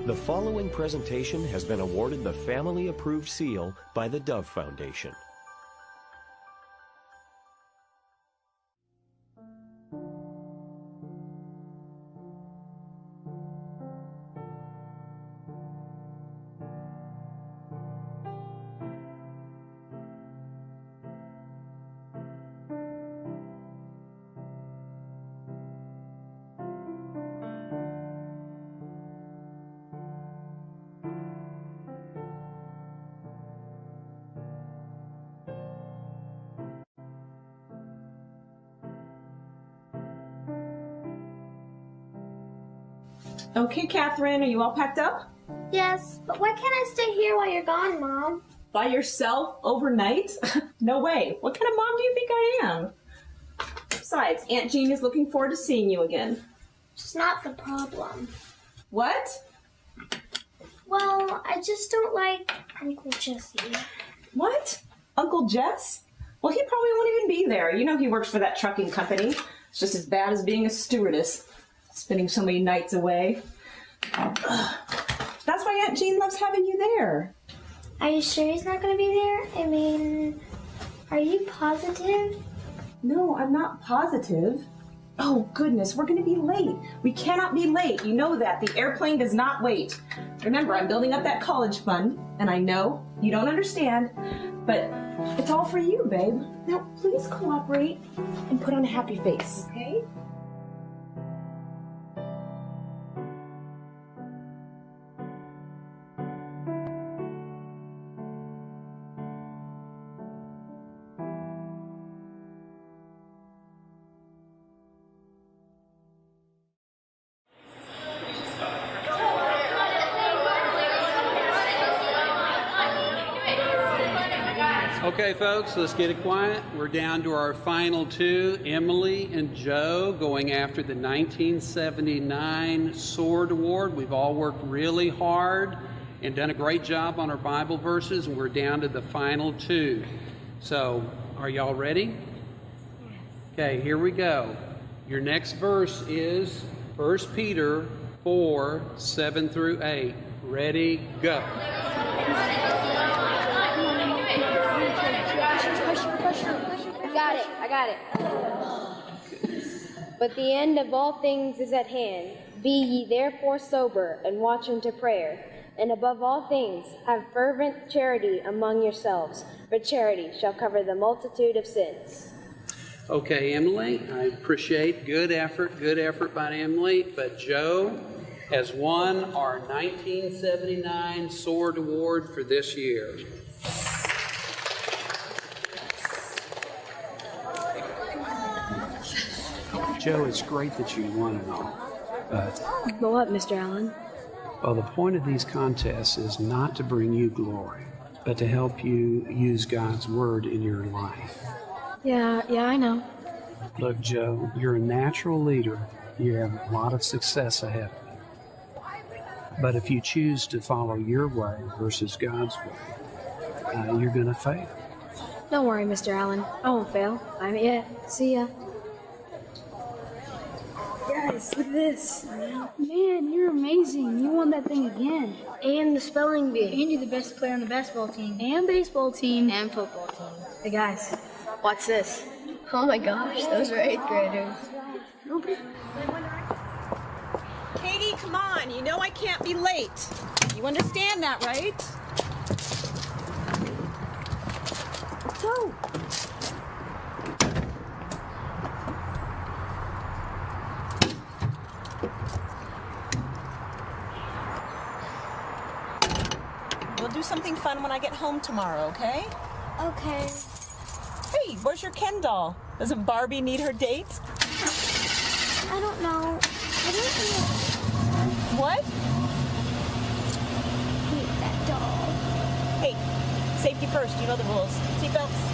The following presentation has been awarded the Family Approved Seal by the Dove Foundation. Okay, Catherine, are you all packed up? Yes, but why can't I stay here while you're gone, Mom? By yourself overnight? No way. What kind of mom do you think I am? Besides, Aunt Jean is looking forward to seeing you again. It's not the problem. What? Well, I just don't like Uncle Jesse. What? Uncle Jess? Well, he probably won't even be there. You know he works for that trucking company. It's just as bad as being a stewardess. Spending so many nights away. That's why Aunt Jean loves having you there. Are you sure he's not going to be there? I mean, are you positive? No, I'm not positive. Oh, goodness, we're going to be late. We cannot be late. You know that. The airplane does not wait. Remember, I'm building up that college fund, and I know you don't understand, but it's all for you, babe. Now, please cooperate and put on a happy face, okay? Okay, folks, let's get it quiet. We're down to our final two, Emily and Joe, going after the 1979 Sword Award. We've all worked really hard and done a great job on our Bible verses, and we're down to the final two. So, are y'all ready? Okay, here we go. Your next verse is 1 Peter 4, 7 through 8. Ready, go. I got it. But the end of all things is at hand. Be ye therefore sober, and watch unto prayer. And above all things, have fervent charity among yourselves, for charity shall cover the multitude of sins. Okay, Emily, I appreciate good effort by Emily, but Joe has won our 1979 Sword Award for this year. Joe, it's great that you won and all, but What, Mr. Allen? well, the point of these contests is not to bring you glory, but to help you use God's Word in your life. Yeah, I know. Look, Joe, you're a natural leader. You have a lot of success ahead of you. But if you choose to follow your way versus God's way, you're going to fail. Don't worry, Mr. Allen. I won't fail. I'm it. See ya. Guys, look at this. Man, you're amazing. You won that thing again. And the spelling bee. And you're the best player on the basketball team. And baseball team. And football team. Hey, guys. What's this? Oh my gosh, those are 8th graders. Nobody. Katie, come on. You know I can't be late. You understand that, right? Let's go. We'll do something fun when I get home tomorrow, okay? Okay. Hey, where's your Ken doll? Doesn't Barbie need her date? I don't know. I don't know. What? Hate that doll. Hey, safety first. You know the rules. Seatbelts.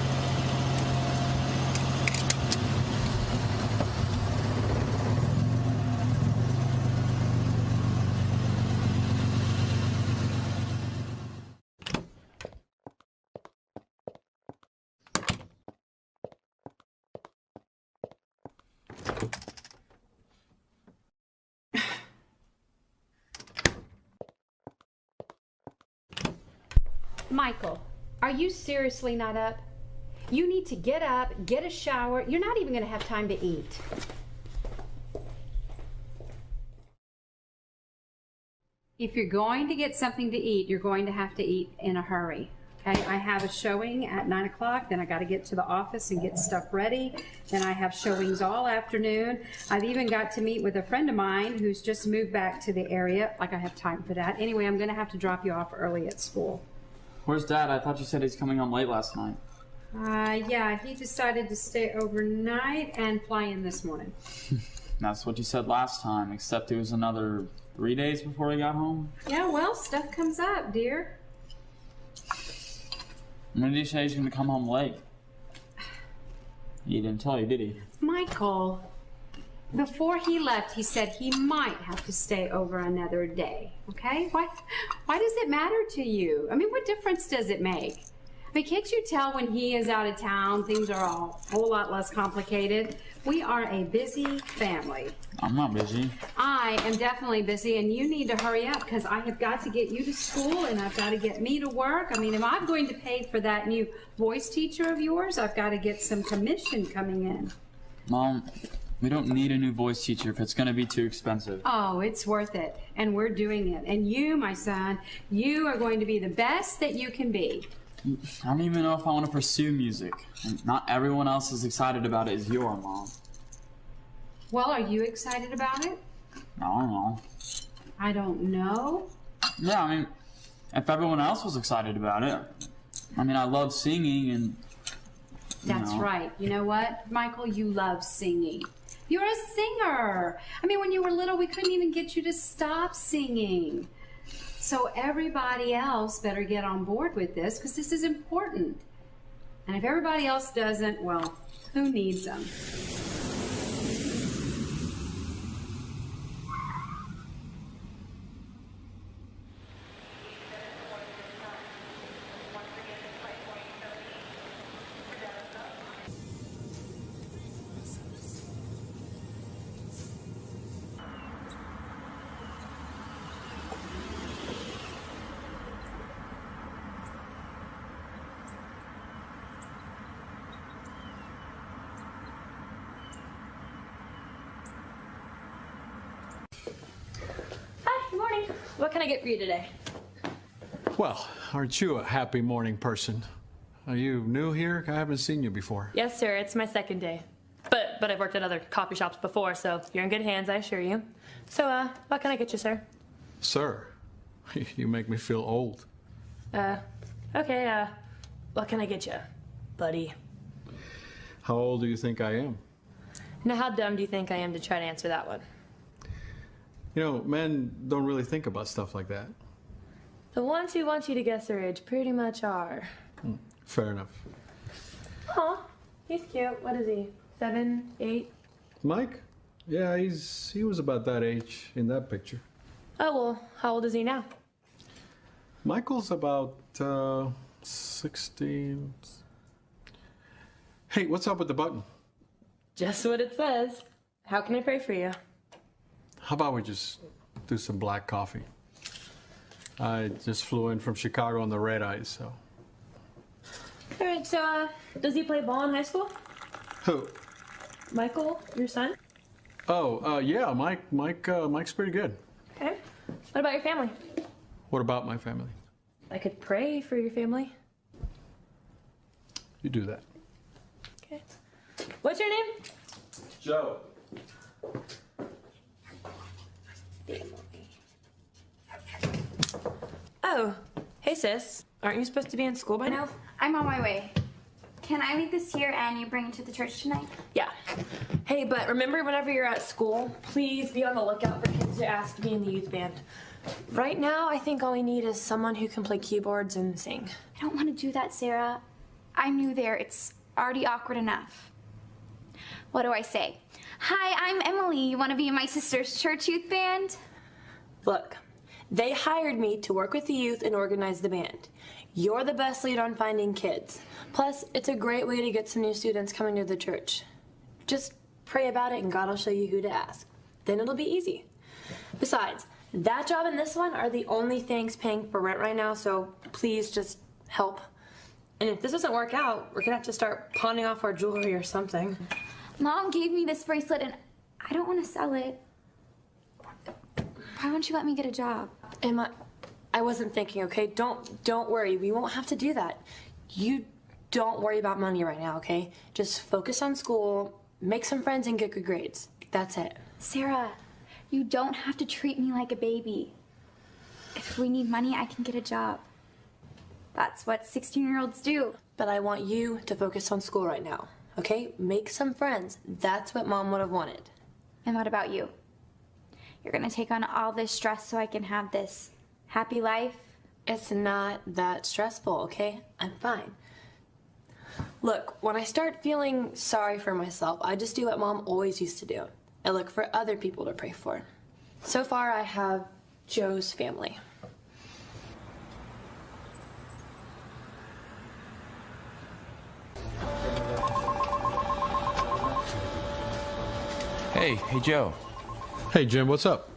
Michael, are you seriously not up? You need to get up, get a shower. You're not even going to have time to eat. If you're going to get something to eat, you're going to have to eat in a hurry. Okay, I have a showing at 9 o'clock, then I got to get to the office and get stuff ready. Then I have showings all afternoon. I've even got to meet with a friend of mine who's just moved back to the area. Like I have time for that. Anyway, I'm going to have to drop you off early at school. Where's Dad? I thought you said he's coming home late last night. Yeah, he decided to stay overnight and fly in this morning. That's what you said last time, except it was another 3 days before he got home. Yeah, well, stuff comes up, dear. When did he say he's going to come home late? He didn't tell you, did he? Michael, before he left, he said he might have to stay over another day, okay? Why does it matter to you? I mean, what difference does it make? I mean, can't you tell when he is out of town, things are a whole lot less complicated? We are a busy family. I'm not busy. I am definitely busy, and you need to hurry up because I have got to get you to school and I've got to get me to work. I mean, if I'm going to pay for that new voice teacher of yours, I've got to get some commission coming in. Mom, we don't need a new voice teacher if it's going to be too expensive. Oh, it's worth it, and we're doing it. And you, my son, you are going to be the best that you can be. I don't even know if I want to pursue music. And not everyone else is excited about it as you are, Mom. Well, are you excited about it? I don't know. I don't know. Yeah, I mean, if everyone else was excited about it. I mean, I love singing and... That's right. You know what, Michael? You love singing. You're a singer. I mean, when you were little, we couldn't even get you to stop singing. So everybody else better get on board with this because this is important. And if everybody else doesn't, well, who needs them? What can I get for you today? Well, aren't you a happy morning person? Are you new here? I haven't seen you before. Yes, sir. It's my second day. But I've worked at other coffee shops before, so you're in good hands, I assure you. So, what can I get you, sir? Sir, you make me feel old. Okay, what can I get you, buddy? How old do you think I am? Now, how dumb do you think I am to try to answer that one? You know, men don't really think about stuff like that. The ones who want you to guess their age pretty much are. Fair enough. Aw, he's cute. What is he, 7, 8? Mike? Yeah, he was about that age in that picture. Oh, well, how old is he now? Michael's about 16. Hey, what's up with the button? Just what it says. How can I pray for you? How about we just do some black coffee? I just flew in from Chicago on the red eye, so. All right, so, does he play ball in high school? Who? Michael, your son? Oh, yeah, Mike's pretty good. Okay. What about your family? What about my family? I could pray for your family. You do that. Okay. What's your name? Joe. Oh, hey sis. Aren't you supposed to be in school by now? I'm on my way. Can I leave this here and you bring it to the church tonight? Yeah. Hey, but remember whenever you're at school, please be on the lookout for kids who ask to be in the youth band. Right now, I think all we need is someone who can play keyboards and sing. I don't want to do that, Sarah. I'm new there. It's already awkward enough. What do I say? Hi, I'm Emily. You want to be in my sister's church youth band? Look, they hired me to work with the youth and organize the band. You're the best lead on finding kids. Plus, it's a great way to get some new students coming to the church. Just pray about it and God will show you who to ask. Then it'll be easy. Besides, that job and this one are the only things paying for rent right now, so please just help. And if this doesn't work out, we're gonna have to start pawning off our jewelry or something. Mom gave me this bracelet and I don't want to sell it. Why won't you let me get a job? Emma, I wasn't thinking, okay? Don't worry. We won't have to do that. You don't worry about money right now, okay? Just focus on school, make some friends, and get good grades. That's it. Sarah, you don't have to treat me like a baby. If we need money, I can get a job. That's what 16-year-olds do. But I want you to focus on school right now, okay? Make some friends. That's what Mom would have wanted. And what about you? You're gonna take on all this stress so I can have this happy life? It's not that stressful, okay? I'm fine. Look, when I start feeling sorry for myself, I just do what Mom always used to do. I look for other people to pray for. So far, I have Joe's family. Hey Joe. Hey Jim, what's up?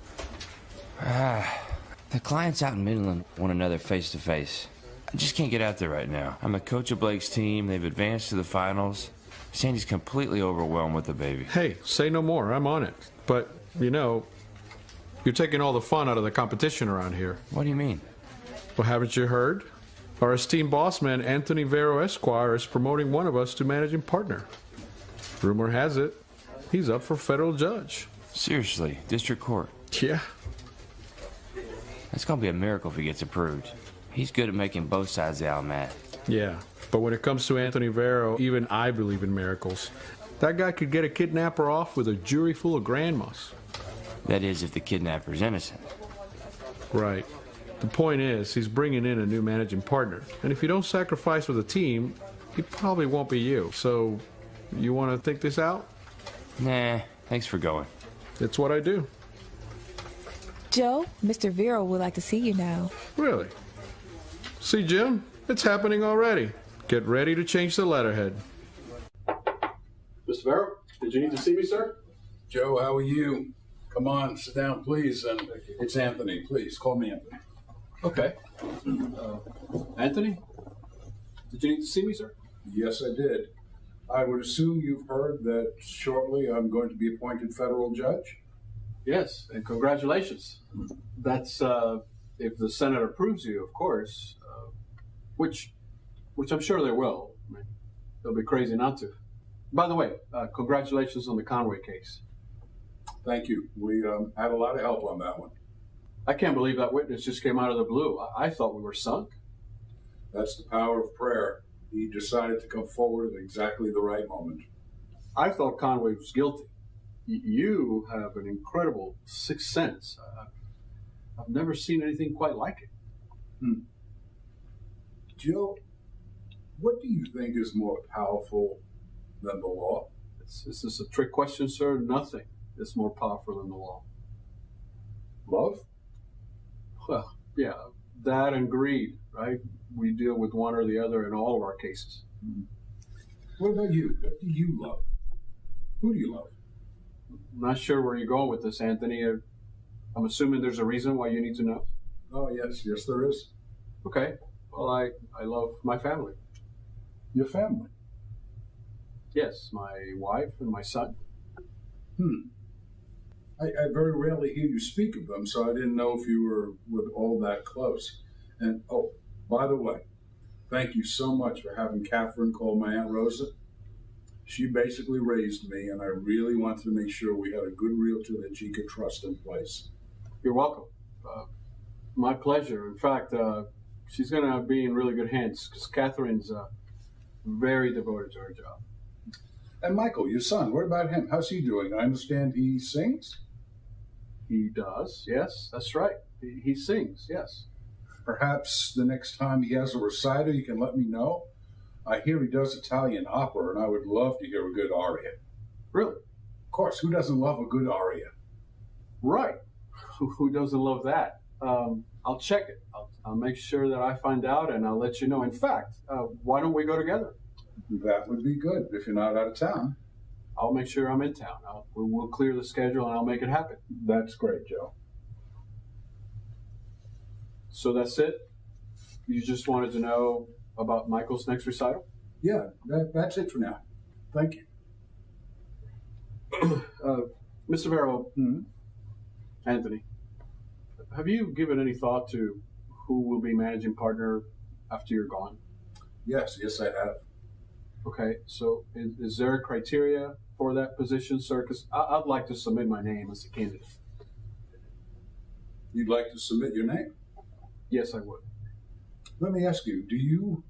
The clients out in Midland want another face-to-face. I just can't get out there right now. I'm the coach of Blake's team. They've advanced to the finals. Sandy's completely overwhelmed with the baby. Hey, say no more. I'm on it. But, you know, you're taking all the fun out of the competition around here. What do you mean? Well, haven't you heard? Our esteemed boss man, Anthony Vero Esquire, is promoting one of us to managing partner. Rumor has it, he's up for federal judge. Seriously, district court? Yeah. That's gonna be a miracle if he gets approved. He's good at making both sides of the aisle mad. Yeah, but when it comes to Anthony Vero, even I believe in miracles. That guy could get a kidnapper off with a jury full of grandmas. That is, if the kidnapper's innocent. Right. The point is, he's bringing in a new managing partner. And if you don't sacrifice for the team, it probably won't be you. So, you want to think this out? Nah, thanks for going. It's what I do. Joe, Mr. Vero would like to see you now. Really? See, Jim, it's happening already. Get ready to change the letterhead. Mr. Vero, did you need to see me, sir? Joe, how are you? Come on, sit down, please. And it's Anthony. Please, call me Anthony. Okay. Anthony, did you need to see me, sir? Yes, I did. I would assume you've heard that shortly I'm going to be appointed federal judge? Yes, and congratulations. That's if the Senate approves you, of course, which I'm sure they will. I mean, they'll be crazy not to. By the way, congratulations on the Conway case. Thank you. We had a lot of help on that one. I can't believe that witness just came out of the blue. I thought we were sunk. That's the power of prayer. He decided to come forward at exactly the right moment. I thought Conway was guilty. You have an incredible sixth sense. I've never seen anything quite like it. Joe, what do you think is more powerful than the law? Is this a trick question, sir? Nothing is more powerful than the law. Love? Well, yeah, that and greed, right? We deal with one or the other in all of our cases. What about you? What do you love? Who do you love? I'm not sure where you're going with this, Anthony. I'm assuming there's a reason why you need to know. Oh, yes, there is. Okay. Well, I love my family. Your family? Yes, my wife and my son. I very rarely hear you speak of them, so I didn't know if you were all that close. And, oh, by the way, thank you so much for having Catherine call my Aunt Rosa. She basically raised me, and I really wanted to make sure we had a good realtor that she could trust in place. You're welcome. My pleasure. In fact, she's going to be in really good hands because Catherine's very devoted to her job. And Michael, your son, what about him? How's he doing? I understand he sings? He does, yes, that's right. He sings, yes. Perhaps the next time he has a recital, you can let me know. I hear he does Italian opera, and I would love to hear a good aria. Really? Of course, who doesn't love a good aria? Right. Who doesn't love that? I'll check it. I'll make sure that I find out, and I'll let you know. In fact, why don't we go together? That would be good, if you're not out of town. I'll make sure I'm in town. We'll clear the schedule, and I'll make it happen. That's great, Joe. So that's it? You just wanted to know about Michael's next recital? Yeah, that's it for now. Thank you. Mr. Vero, Anthony, have you given any thought to who will be managing partner after you're gone? Yes, I have. Okay, so is there a criteria for that position, sir? Because I'd like to submit my name as a candidate. You'd like to submit your name? Yes, I would. Let me ask you, do you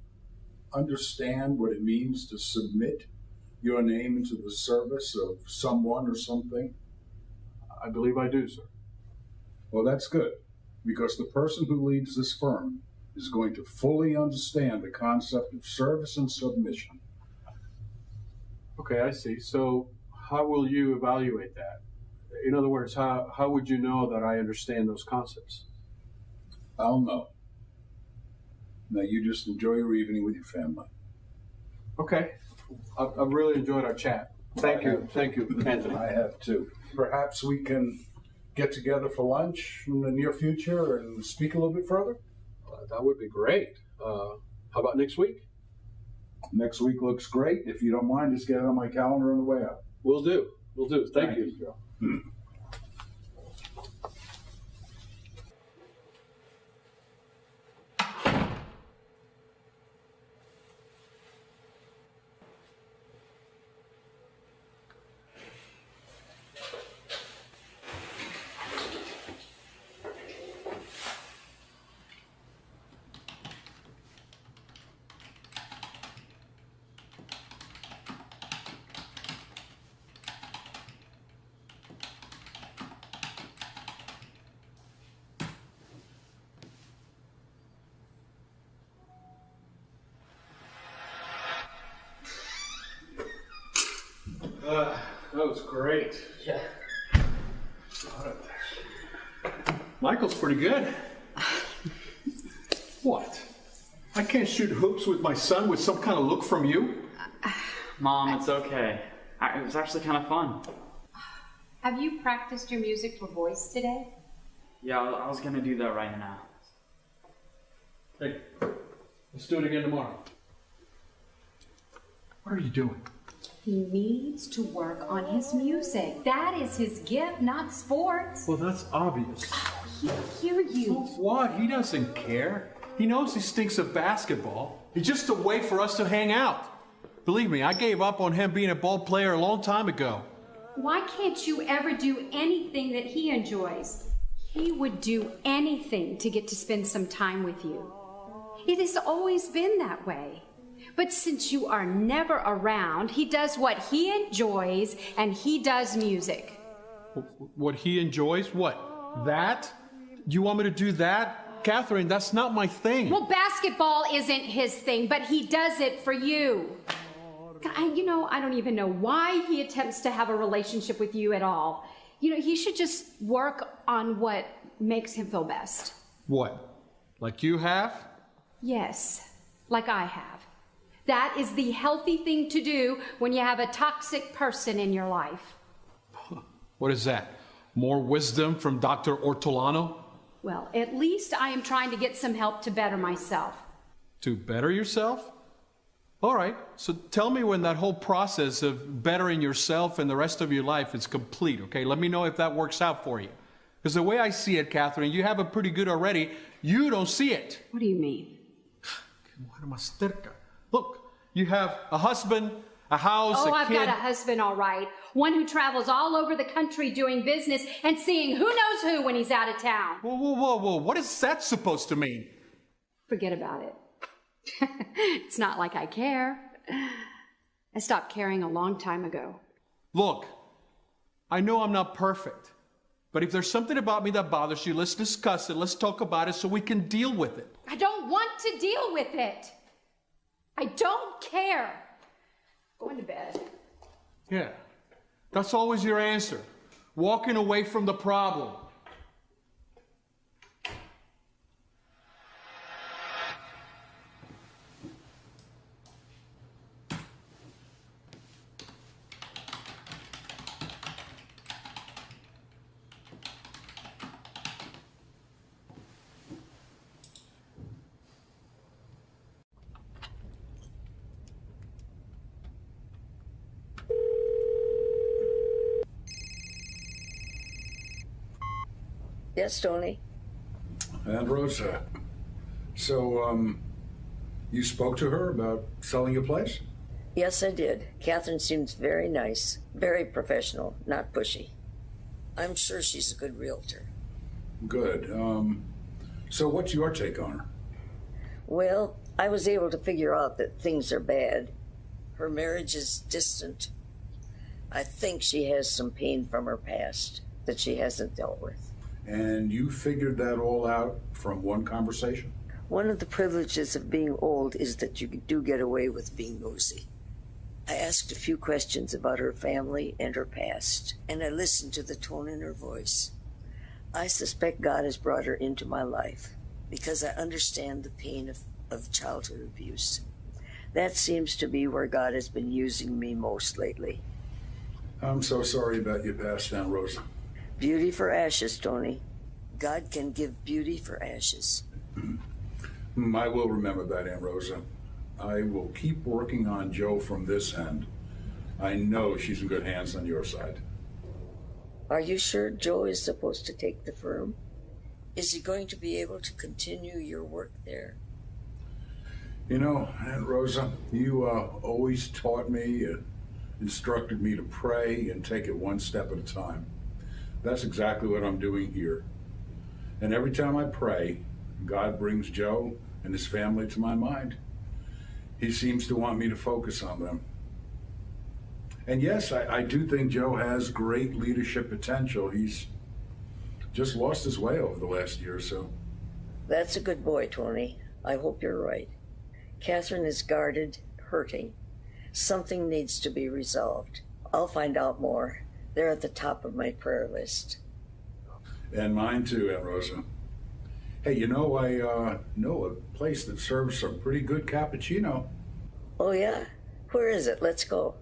understand what it means to submit your name into the service of someone or something? I believe I do, sir. Well, that's good, because the person who leads this firm is going to fully understand the concept of service and submission. Okay, I see. So how will you evaluate that? In other words, how would you know that I understand those concepts? I'll know. Now you just enjoy your evening with your family. Okay. I've really enjoyed our chat. Thank you, Anthony. I have too. Perhaps we can get together for lunch in the near future and speak a little bit further? That would be great. How about next week? Next week looks great. If you don't mind, just get it on my calendar on the way out. Will do. Thank you. Joe. That was great. Yeah. Michael's pretty good. What? I can't shoot hoops with my son with some kind of look from you? Mom, it's okay. It was actually kind of fun. Have you practiced your music for voice today? Yeah, I was gonna do that right now. Hey, let's do it again tomorrow. What are you doing? He needs to work on his music. That is his gift, not sports. Well, that's obvious. He'll hear you. So what? He doesn't care. He knows he stinks of basketball. He's just a way for us to hang out. Believe me, I gave up on him being a ball player a long time ago. Why can't you ever do anything that he enjoys? He would do anything to get to spend some time with you. It has always been that way. But since you are never around, he does what he enjoys, and he does music. What he enjoys? What? That? You want me to do that? Catherine, that's not my thing. Well, basketball isn't his thing, but he does it for you. I don't even know why he attempts to have a relationship with you at all. He should just work on what makes him feel best. What? Like you have? Yes, like I have. That is the healthy thing to do when you have a toxic person in your life. What is that? More wisdom from Dr. Ortolano? Well, at least I am trying to get some help to better myself. To better yourself? All right, so tell me when that whole process of bettering yourself and the rest of your life is complete, okay? Let me know if that works out for you. Because the way I see it, Catherine, you have it pretty good already. You don't see it. What do you mean? Look, you have a husband, a house, a kid. I've got a husband, all right. One who travels all over the country doing business and seeing who knows who when he's out of town. Whoa. What is that supposed to mean? Forget about it. It's not like I care. I stopped caring a long time ago. Look, I know I'm not perfect, but if there's something about me that bothers you, let's discuss it. Let's talk about it so we can deal with it. I don't want to deal with it. I don't care. Going to bed. Yeah, that's always your answer. Walking away from the problem. Yes, Tony? And Rosa, so, you spoke to her about selling your place? Yes, I did. Catherine seems very nice, very professional, not pushy. I'm sure she's a good realtor. Good. So what's your take on her? Well, I was able to figure out that things are bad. Her marriage is distant. I think she has some pain from her past that she hasn't dealt with. And you figured that all out from one conversation? One of the privileges of being old is that you do get away with being nosy. I asked a few questions about her family and her past, and I listened to the tone in her voice. I suspect God has brought her into my life because I understand the pain of childhood abuse. That seems to be where God has been using me most lately. I'm so sorry about your past, Aunt Rosa. Beauty for ashes, Tony. God can give beauty for ashes. I will remember that, Aunt Rosa. I will keep working on Joe from this end. I know she's in good hands on your side. Are you sure Joe is supposed to take the firm? Is he going to be able to continue your work there? You know, Aunt Rosa, you always taught me, instructed me to pray and take it one step at a time. That's exactly what I'm doing here. And every time I pray, God brings Joe and his family to my mind. He seems to want me to focus on them. And yes, I do think Joe has great leadership potential. He's just lost his way over the last year or so. That's a good boy, Tony. I hope you're right. Catherine is guarded, hurting. Something needs to be resolved. I'll find out more. They're at the top of my prayer list. And mine too, Aunt Rosa. Hey, you know, I know a place that serves some pretty good cappuccino. Oh, yeah? Where is it? Let's go.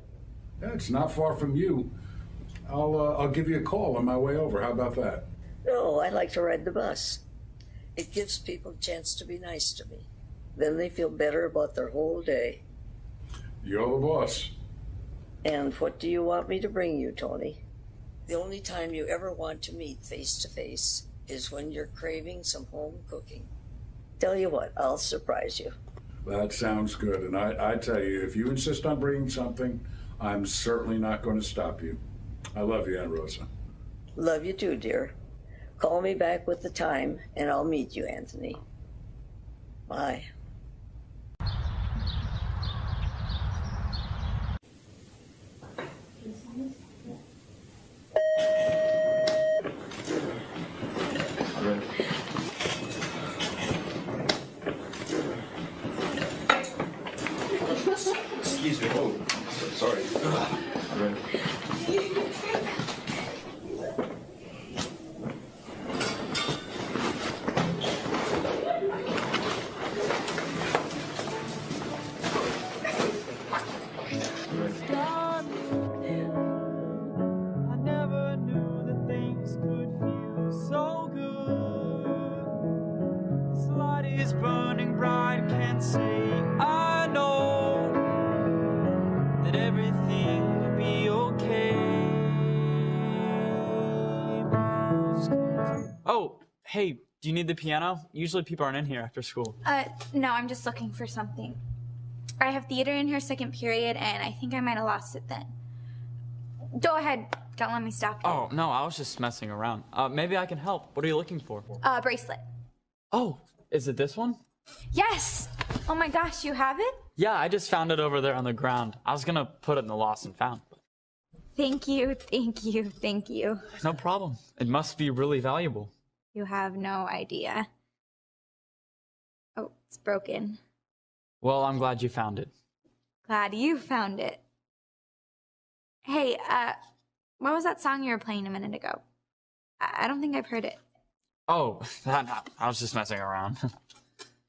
Yeah, it's not far from you. I'll give you a call on my way over. How about that? No, I like to ride the bus. It gives people a chance to be nice to me. Then they feel better about their whole day. You're the boss. And what do you want me to bring you, Tony? The only time you ever want to meet face to face is when you're craving some home cooking. Tell you what, I'll surprise you. That sounds good. And I tell you, if you insist on bringing something, I'm certainly not going to stop you. I love you, Aunt Rosa. Love you too, dear. Call me back with the time, and I'll meet you, Anthony. Bye. Excuse me. Oh, sorry. I never knew that things could feel so good. This light is burning bright, can't say I know that everything will be okay. Oh, hey, do you need the piano? Usually people aren't in here after school. No, I'm just looking for something. I have theater in here second period, and I think I might have lost it then. Go ahead. Don't let me stop you. Oh, no, I was just messing around. Maybe I can help. What are you looking for? Bracelet. Oh, is it this one? Yes! Oh my gosh, you have it? Yeah, I just found it over there on the ground. I was gonna put it in the lost and found. Thank you, thank you, thank you. No problem. It must be really valuable. You have no idea. Oh, it's broken. Well, I'm glad you found it. Glad you found it. Hey, what was that song you were playing a minute ago? I don't think I've heard it. Oh, I was just messing around.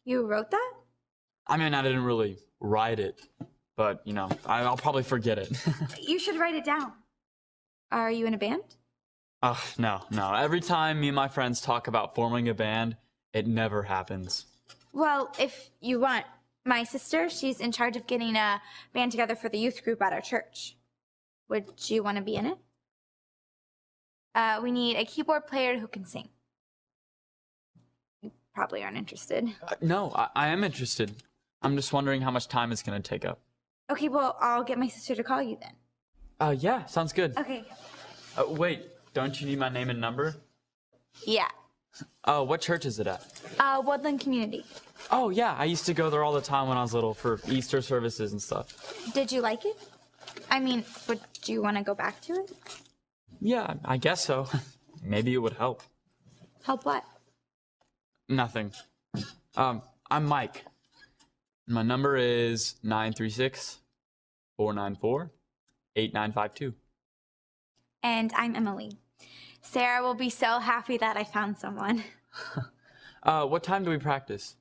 You wrote that? I mean, I didn't really write it, but, you know, I'll probably forget it. You should write it down. Are you in a band? Oh, no. Every time me and my friends talk about forming a band, it never happens. Well, if you want, my sister, she's in charge of getting a band together for the youth group at our church. Would you want to be in it? We need a keyboard player who can sing. probably aren't interested. No, I am interested. I'm just wondering how much time it's going to take up. Okay, well, I'll get my sister to call you then. Yeah, sounds good. Okay. Wait, don't you need my name and number? Yeah. What church is it at? Woodland Community. Oh, yeah, I used to go there all the time when I was little for Easter services and stuff. Did you like it? I mean, would you want to go back to it? Yeah, I guess so. Maybe it would help. Help what? Nothing. I'm Mike. My number is 936-494-8952. And I'm Emily. Sarah will be so happy that I found someone. What time do we practice?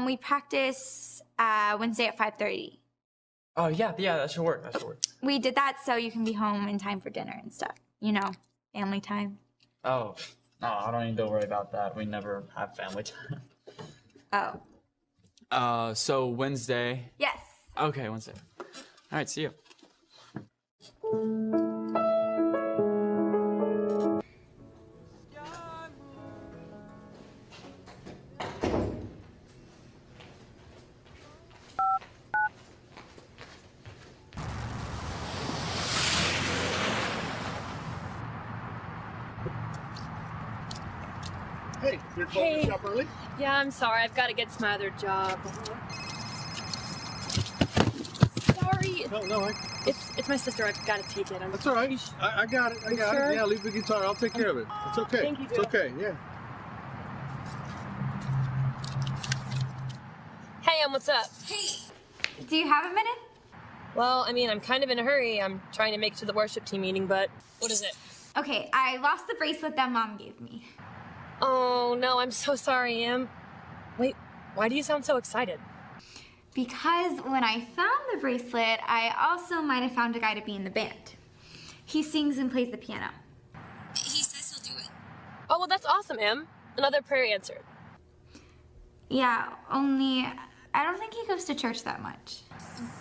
We practice Wednesday at 5:30. Oh, yeah, that should work. We did that so you can be home in time for dinner and stuff. You know, family time. Oh, no, I don't need to worry about that. We never have family time. Oh. So Wednesday? Yes. Okay, Wednesday. All right, see you. Hey, you're closing the shop early? Yeah, I'm sorry. I've got to get to my other job. Sorry. No, It's my sister. I've got to take it. That's all right. I got it. I got sure? it. Yeah, leave the guitar. I'll take care of it. It's okay. Thank you, It's Joe. okay. Yeah. Hey, what's up? Hey. Do you have a minute? Well, I mean, I'm kind of in a hurry. I'm trying to make it to the worship team meeting, but what is it? Okay, I lost the bracelet that Mom gave me. Oh, no, I'm so sorry, Em. Wait, why do you sound so excited? Because when I found the bracelet, I also might have found a guy to be in the band. He sings and plays the piano. He says he'll do it. Oh, well, that's awesome, Em. Another prayer answered. Yeah, only I don't think he goes to church that much.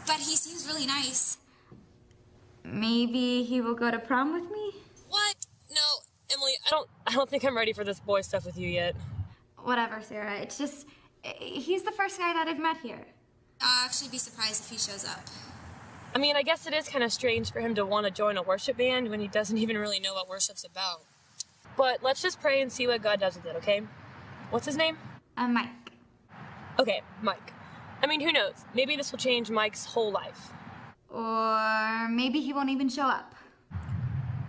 But he seems really nice. Maybe he will go to prom with me? What? No, Emily, I don't think I'm ready for this boy stuff with you yet. Whatever, Sarah. It's just, he's the first guy that I've met here. I'll actually be surprised if he shows up. I mean, I guess it is kind of strange for him to want to join a worship band when he doesn't even really know what worship's about. But let's just pray and see what God does with it, okay? What's his name? Mike. Okay, Mike. I mean, who knows? Maybe this will change Mike's whole life. Or maybe he won't even show up.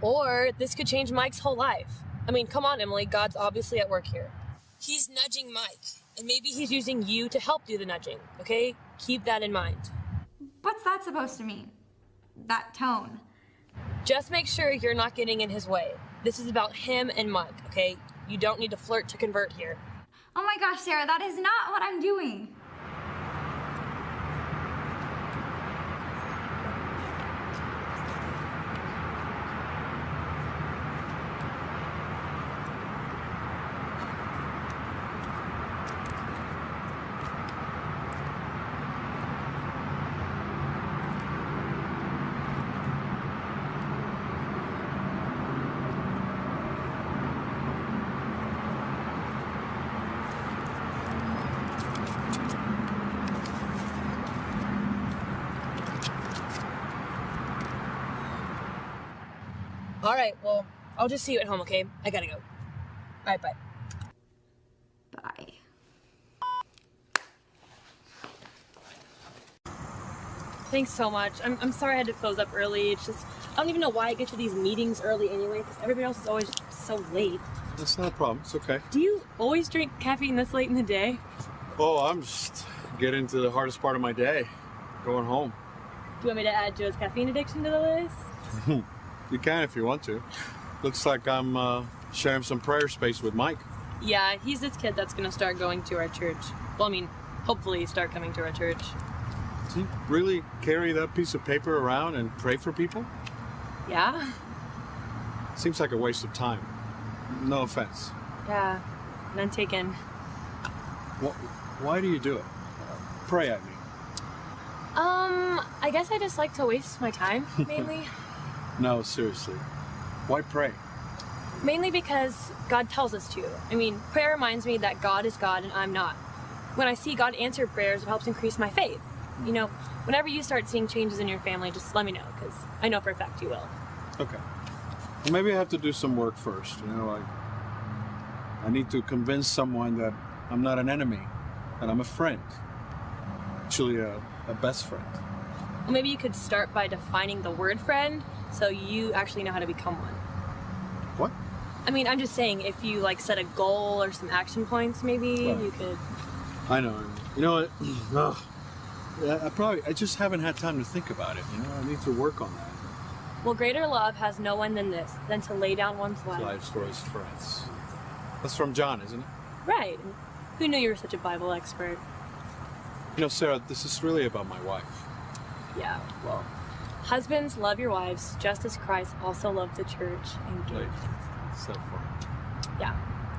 Or this could change Mike's whole life. I mean, come on, Emily. God's obviously at work here. He's nudging Mike, and maybe he's using you to help do the nudging, okay? Keep that in mind. What's that supposed to mean? That tone. Just make sure you're not getting in his way. This is about him and Mike, okay? You don't need to flirt to convert here. Oh my gosh, Sarah, that is not what I'm doing. All right, well, I'll just see you at home, okay? I gotta go. All right, bye. Bye. Thanks so much. I'm sorry I had to close up early. It's just, I don't even know why I get to these meetings early anyway, because everybody else is always so late. That's not a problem. It's okay. Do you always drink caffeine this late in the day? Oh, I'm just getting to the hardest part of my day. Going home. Do you want me to add Joe's caffeine addiction to the list? You can if you want to. Looks like I'm sharing some prayer space with Mike. Yeah, he's this kid that's gonna start going to our church. Well, I mean, hopefully start coming to our church. Does he really carry that piece of paper around and pray for people? Yeah? Seems like a waste of time. No offense. Yeah, none taken. Why do you do it? Pray at me. I guess I just like to waste my time, mainly. No, seriously. Why pray? Mainly because God tells us to. I mean, prayer reminds me that God is God and I'm not. When I see God answer prayers, it helps increase my faith. You know, whenever you start seeing changes in your family, just let me know, because I know for a fact you will. Okay. Well, maybe I have to do some work first. You know, I need to convince someone that I'm not an enemy, that I'm a friend. Actually, a best friend. Well, maybe you could start by defining the word friend, so you actually know how to become one. What? I mean, I'm just saying, if you like set a goal or some action points, maybe Well, you could. I know. You know what? I just haven't had time to think about it. You know, I need to work on that. Well, greater love has no one than this, than to lay down one's life. Lives for his friends. That's from John, isn't it? Right. Who knew you were such a Bible expert? You know, Sarah, this is really about my wife. Yeah, well, husbands, love your wives, just as Christ also loved the church and gave. Yeah,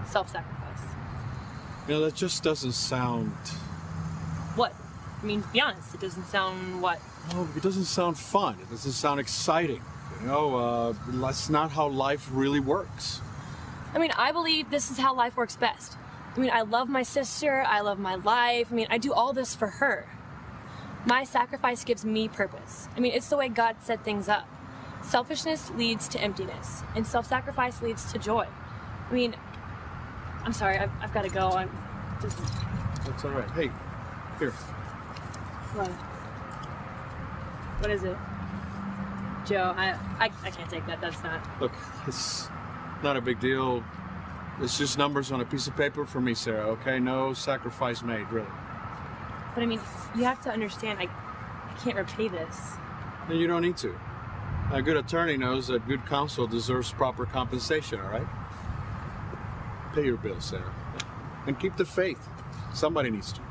self-sacrifice. You know, that just doesn't sound... What? I mean, to be honest, it doesn't sound what? Oh, it doesn't sound fun. It doesn't sound exciting. You know, that's not how life really works. I mean, I believe this is how life works best. I mean, I love my sister, I love my life. I mean, I do all this for her. My sacrifice gives me purpose. I mean, it's the way God set things up. Selfishness leads to emptiness, and self-sacrifice leads to joy. I mean, I'm sorry, I've got to go. I'm just... That's all right. Hey, here. What? What is it? Joe, I can't take that. That's not... Look, it's not a big deal. It's just numbers on a piece of paper for me, Sarah, okay? No sacrifice made, really. But I mean, you have to understand, I can't repay this. And you don't need to. A good attorney knows that good counsel deserves proper compensation, all right? Pay your bills, Sarah. And keep the faith. Somebody needs to.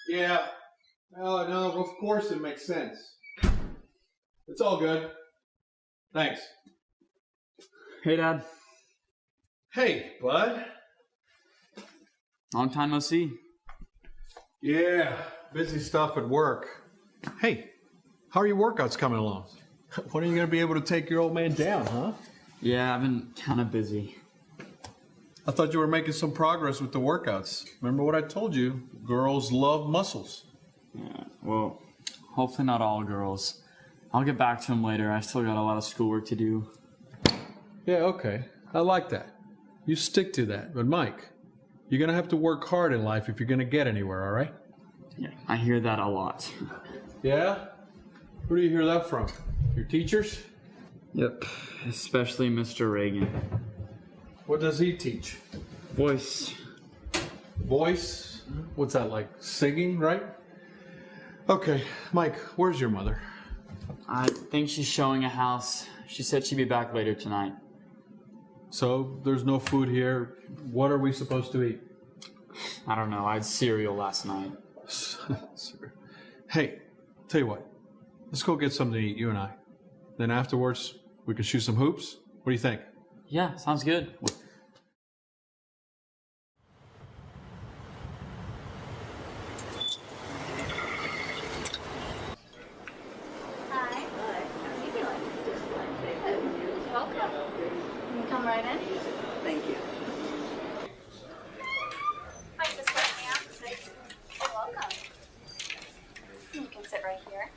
Yeah. Oh, no, of course it makes sense. It's all good. Thanks. Hey, Dad. Hey, bud. Long time no see. Yeah, busy stuff at work. Hey, how are your workouts coming along? When are you going to be able to take your old man down, huh? Yeah, I've been kind of busy. I thought you were making some progress with the workouts. Remember what I told you? Girls love muscles. Yeah, well, hopefully not all girls. I'll get back to him later. I still got a lot of schoolwork to do. Yeah, okay. I like that. You stick to that. But Mike, you're going to have to work hard in life if you're going to get anywhere, all right? Yeah, I hear that a lot. Yeah? Who do you hear that from? Your teachers? Yep, especially Mr. Reagan. What does he teach? Voice. Voice? What's that, like singing, right? Okay, Mike, where's your mother? I think she's showing a house. She said she'd be back later tonight. So, there's no food here. What are we supposed to eat? I don't know. I had cereal last night. Hey, tell you what. Let's go get something to eat, you and I. Then afterwards, we can shoot some hoops. What do you think? Yeah, sounds good. Hi. How are you doing? Welcome. Can you come right in? Thank you. Hi, just let me out. You're welcome. You can sit right here.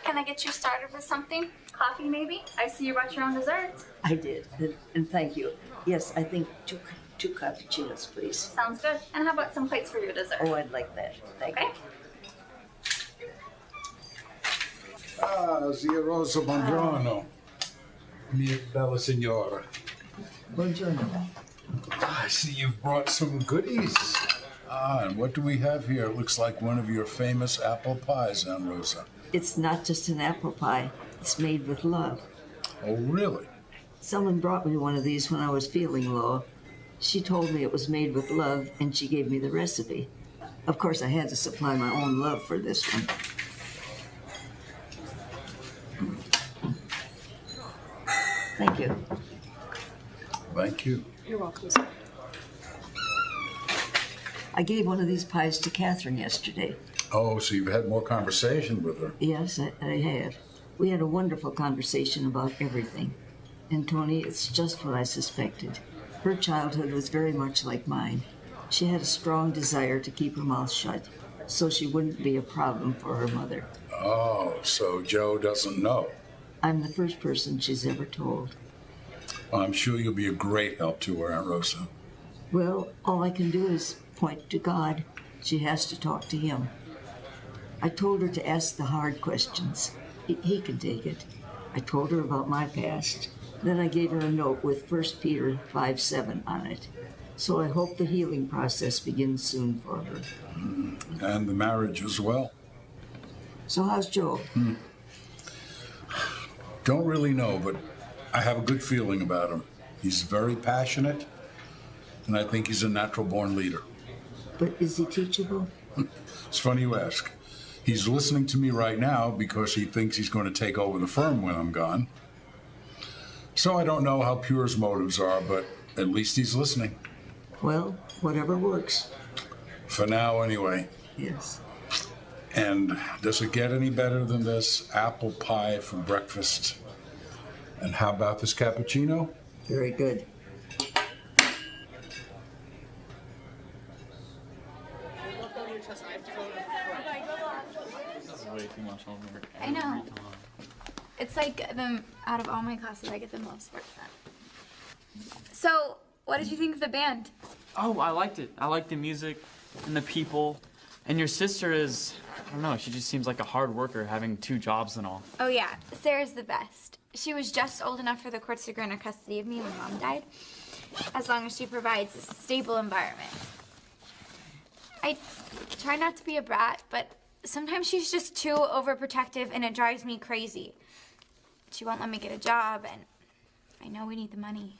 Can I get you started with something? Coffee, maybe? I see you brought your own desserts. I did, and thank you. Yes, I think two cappuccinos, please. Sounds good. And how about some plates for your dessert? Oh, I'd like that. Thank you. Ah, Zia Rosa, buongiorno. Mia bella signora. Buongiorno. I see you've brought some goodies. And what do we have here? It looks like one of your famous apple pies, Aunt Rosa. It's not just an apple pie. It's made with love. Oh, really? Someone brought me one of these when I was feeling low. She told me it was made with love, and she gave me the recipe. Of course, I had to supply my own love for this one. Thank you. Thank you. You're welcome. I gave one of these pies to Catherine yesterday. Oh, so you've had more conversation with her? Yes, I have. We had a wonderful conversation about everything. And Tony, it's just what I suspected. Her childhood was very much like mine. She had a strong desire to keep her mouth shut, so she wouldn't be a problem for her mother. Oh, so Joe doesn't know. I'm the first person she's ever told. Well, I'm sure you'll be a great help to her, Aunt Rosa. Well, all I can do is point to God. She has to talk to him. I told her to ask the hard questions. He can take it. I told her about my past. Then I gave her a note with 1 Peter 5:7 on it. So I hope the healing process begins soon for her. And the marriage as well. So how's Joe? Don't really know, but I have a good feeling about him. He's very passionate, and I think he's a natural-born leader. But is he teachable? It's funny you ask. He's listening to me right now because he thinks he's going to take over the firm when I'm gone. So I don't know how pure his motives are, but at least he's listening. Well, whatever works. For now, anyway. Yes. And does it get any better than this apple pie for breakfast? And how about this cappuccino? Very good. This is way too much homework. I know. It's like out of all my classes, I get the most work done. So, what did you think of the band? Oh, I liked it. I liked the music and the people. And your sister is, I don't know, she just seems like a hard worker having 2 jobs and all. Oh yeah, Sarah's the best. She was just old enough for the courts to grant her custody of me when Mom died, as long as she provides a stable environment. I try not to be a brat, but sometimes she's just too overprotective and it drives me crazy. She won't let me get a job, and I know we need the money.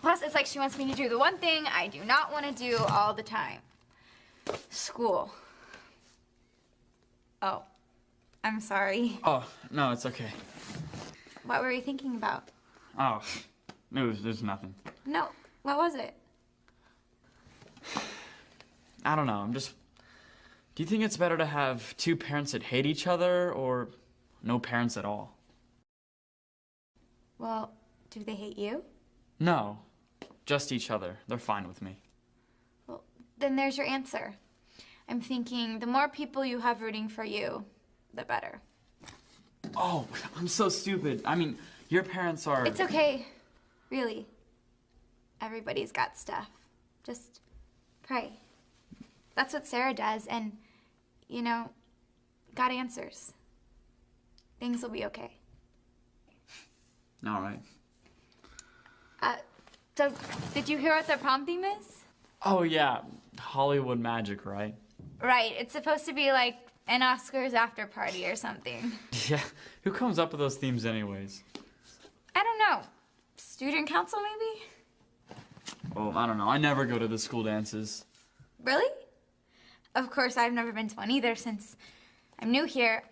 Plus, it's like she wants me to do the one thing I do not want to do all the time. School. Oh, I'm sorry. Oh, no, it's okay. What were you thinking about? Oh, there's nothing. No, what was it? I don't know, do you think it's better to have 2 parents that hate each other or no parents at all? Well, do they hate you? No, just each other. They're fine with me. Well, then there's your answer. I'm thinking the more people you have rooting for you, the better. Oh, I'm so stupid. I mean, your parents are... It's okay. Really. Everybody's got stuff. Just pray. That's what Sarah does, and, you know, God answers. Things will be okay. All right. So, did you hear what the prom theme is? Oh, yeah. Hollywood magic, right? Right. It's supposed to be like an Oscars after party or something. Yeah. Who comes up with those themes anyways? I don't know. Student council, maybe? Well, I don't know. I never go to the school dances. Really? Of course, I've never been to one either since I'm new here.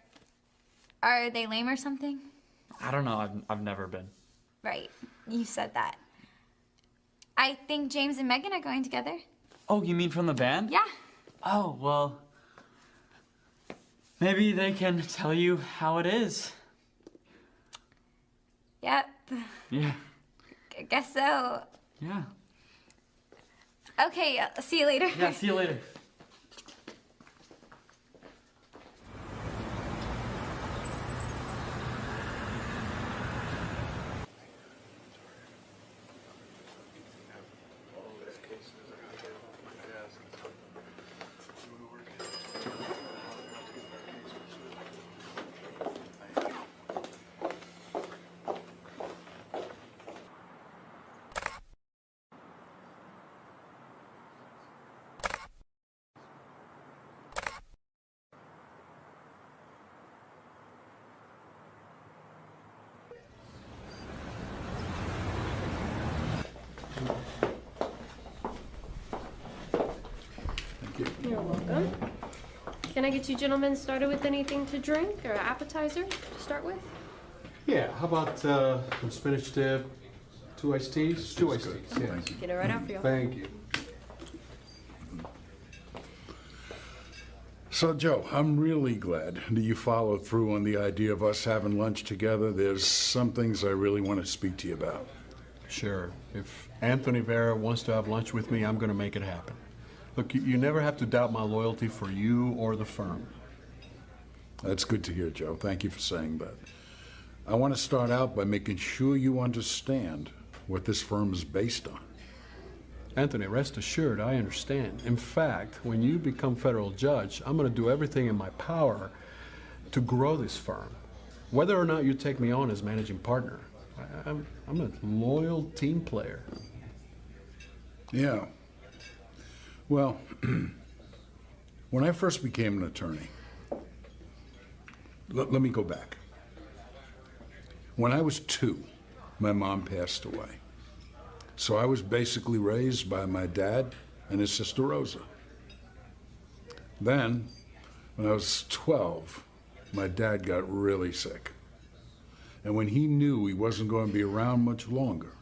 Are they lame or something? I don't know. I've never been. Right. You said that. I think James and Megan are going together. Oh, you mean from the band? Yeah. Oh, well, maybe they can tell you how it is. Yep. Yeah. I guess so. Yeah. Okay, see you later. Yeah, see you later. you. You're welcome. Can I get you gentlemen started with anything to drink or appetizer to start with? Yeah, how about some spinach dip, 2 iced teas? 2 iced teas, yeah. Thank you. Get it right out for you. Thank you. So, Joe, I'm really glad that you followed through on the idea of us having lunch together. There's some things I really want to speak to you about. Sure. If Anthony Vera wants to have lunch with me, I'm going to make it happen. Look, you never have to doubt my loyalty for you or the firm. That's good to hear, Joe. Thank you for saying that. I want to start out by making sure you understand what this firm is based on. Anthony, rest assured, I understand. In fact, when you become federal judge, I'm going to do everything in my power to grow this firm. Whether or not you take me on as managing partner, I'm a loyal team player. Yeah. Well, when I first became an attorney, let me go back. When I was 2, my mom passed away. So I was basically raised by my dad and his sister Rosa. Then, when I was 12, my dad got really sick. And when he knew he wasn't going to be around much longer,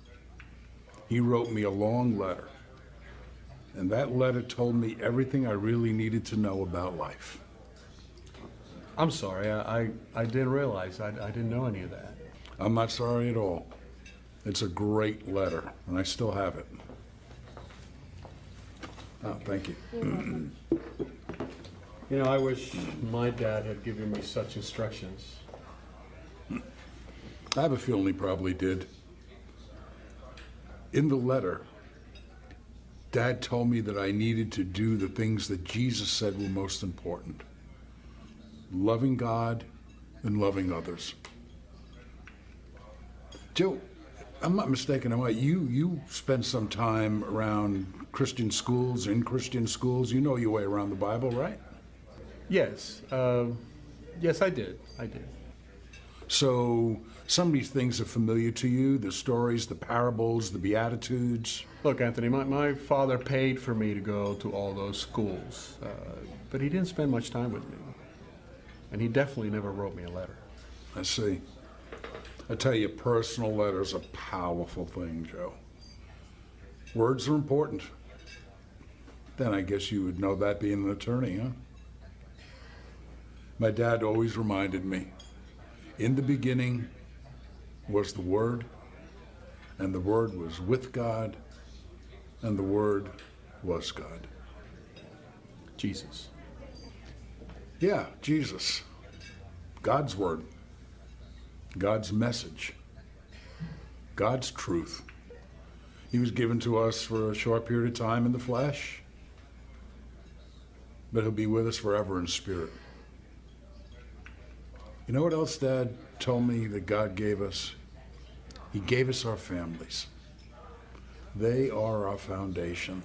he wrote me a long letter. And that letter told me everything I really needed to know about life. I'm sorry, I didn't realize. I didn't know any of that. I'm not sorry at all. It's a great letter, and I still have it. Oh, thank you. You know, I wish my dad had given me such instructions. I have a feeling he probably did. In the letter, Dad told me that I needed to do the things that Jesus said were most important. Loving God and loving others. Joe, I'm not mistaken, am I? You spent some time around Christian schools, in Christian schools. You know your way around the Bible, right? Yes. Yes, I did. So some of these things are familiar to you, the stories, the parables, the Beatitudes. Look, Anthony, my father paid for me to go to all those schools, but he didn't spend much time with me. And he definitely never wrote me a letter. I see. I tell you, personal letters are a powerful thing, Joe. Words are important. Then I guess you would know that being an attorney, huh? My dad always reminded me, in the beginning was the Word, and the Word was with God, and the Word was God. Jesus. Yeah, Jesus. God's Word. God's message. God's truth. He was given to us for a short period of time in the flesh, but he'll be with us forever in spirit. You know what else Dad told me that God gave us? He gave us our families. They are our foundation.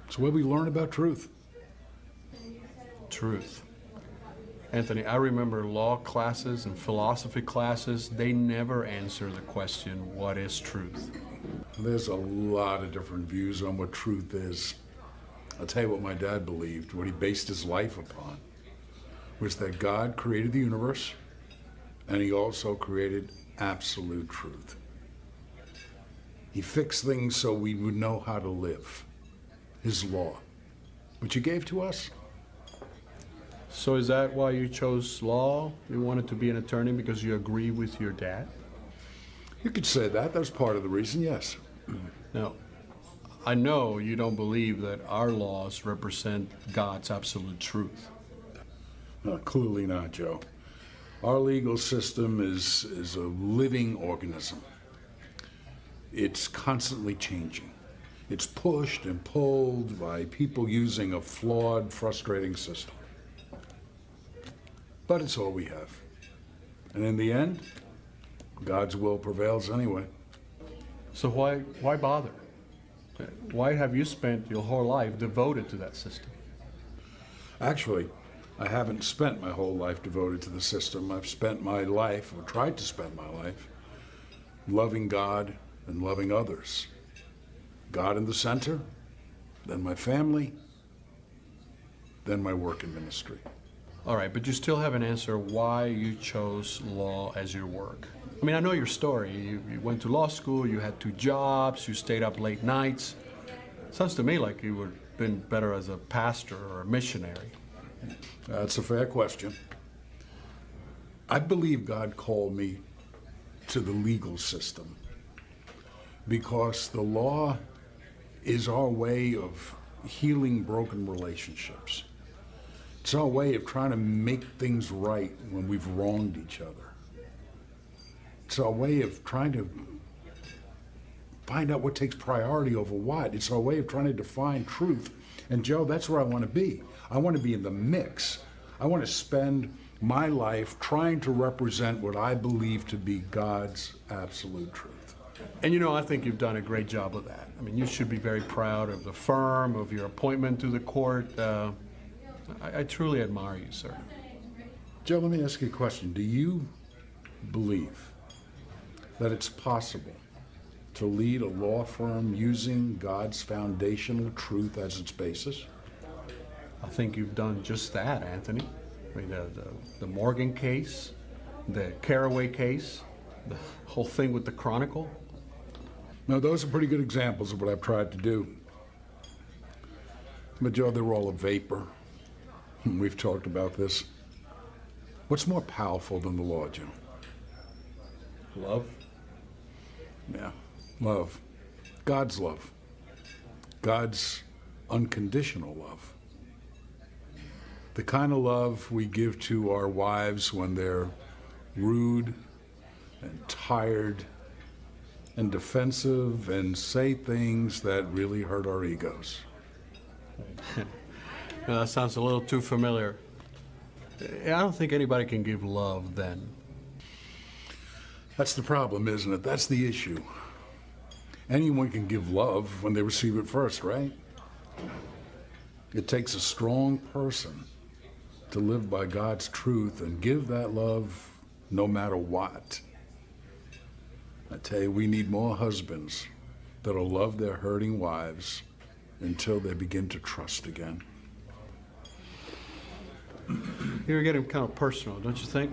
It's where we learn about truth. Truth. Anthony, I remember law classes and philosophy classes, they never answer the question, what is truth? There's a lot of different views on what truth is. I'll tell you what my dad believed, what he based his life upon, was that God created the universe, and he also created absolute truth. He fixed things so we would know how to live, his law, which he gave to us. So is that why you chose law? You wanted to be an attorney because you agree with your dad? You could say that. That was part of the reason, yes. Now, I know you don't believe that our laws represent God's absolute truth. No, clearly not, Joe. Our legal system is a living organism. It's constantly changing. It's pushed and pulled by people using a flawed, frustrating system. But it's all we have. And in the end, God's will prevails anyway. So why bother? Why have you spent your whole life devoted to that system? Actually, I haven't spent my whole life devoted to the system. I've spent my life, or tried to spend my life, loving God and loving others. God in the center, then my family, than my work in ministry. All right, but you still haven't answered why you chose law as your work. I mean, I know your story. You went to law school, you had 2 jobs, you stayed up late nights. Sounds to me like you would have been better as a pastor or a missionary. That's a fair question. I believe God called me to the legal system because the law is our way of healing broken relationships. It's our way of trying to make things right when we've wronged each other. It's our way of trying to find out what takes priority over what. It's our way of trying to define truth. And Joe, that's where I want to be. I want to be in the mix. I want to spend my life trying to represent what I believe to be God's absolute truth. And you know, I think you've done a great job of that. I mean, you should be very proud of the firm, of your appointment to the court. I truly admire you, sir. Joe, let me ask you a question. Do you believe that it's possible to lead a law firm using God's foundational truth as its basis? I think you've done just that, Anthony. I mean, the Morgan case, the Caraway case, the whole thing with the Chronicle. Now, those are pretty good examples of what I've tried to do. But Joe, they're all a vapor. We've talked about this. What's more powerful than the law, Joe? Love? Yeah, love. God's love. God's unconditional love. The kind of love we give to our wives when they're rude and tired and defensive and say things that really hurt our egos. That sounds a little too familiar. I don't think anybody can give love then. That's the problem, isn't it? That's the issue. Anyone can give love when they receive it first, right? It takes a strong person to live by God's truth and give that love no matter what. I tell you, we need more husbands that'll love their hurting wives until they begin to trust again. You're getting kind of personal, don't you think?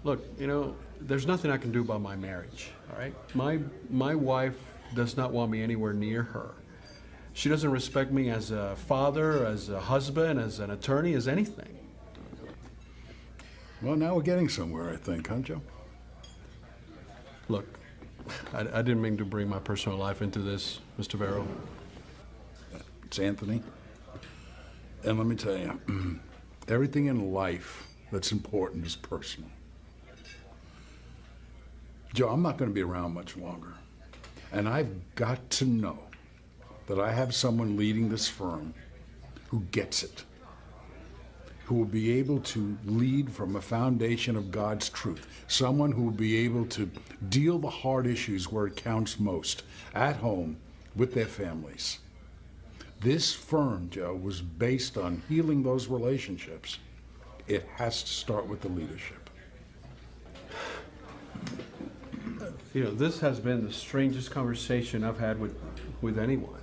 Look, you know, there's nothing I can do about my marriage, all right? My wife does not want me anywhere near her. She doesn't respect me as a father, as a husband, as an attorney, as anything. Well, now we're getting somewhere, I think, huh, Joe? Look, I didn't mean to bring my personal life into this, Mr. Vero. It's Anthony. And let me tell you, everything in life that's important is personal. Joe, I'm not going to be around much longer. And I've got to know that I have someone leading this firm who gets it, who will be able to lead from a foundation of God's truth, someone who will be able to deal the hard issues where it counts most, at home, with their families. This firm, Joe, was based on healing those relationships. It has to start with the leadership. You know, this has been the strangest conversation I've had with anyone.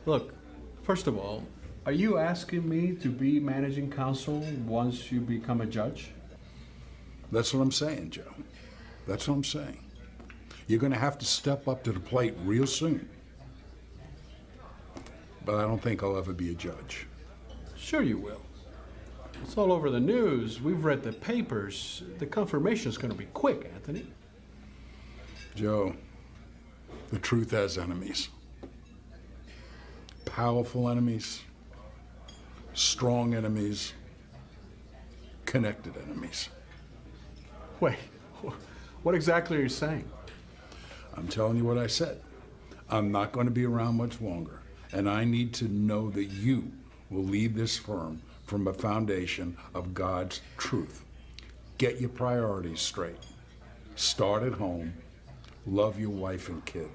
Look, first of all, are you asking me to be managing counsel once you become a judge? That's what I'm saying, Joe. That's what I'm saying. You're going to have to step up to the plate real soon. But I don't think I'll ever be a judge. Sure you will. It's all over the news. We've read the papers. The confirmation is going to be quick, Anthony. Joe, the truth has enemies. Powerful enemies, strong enemies, connected enemies. Wait, what exactly are you saying? I'm telling you what I said. I'm not going to be around much longer, and I need to know that you will lead this firm from a foundation of God's truth. Get your priorities straight. Start at home. Love your wife and kid.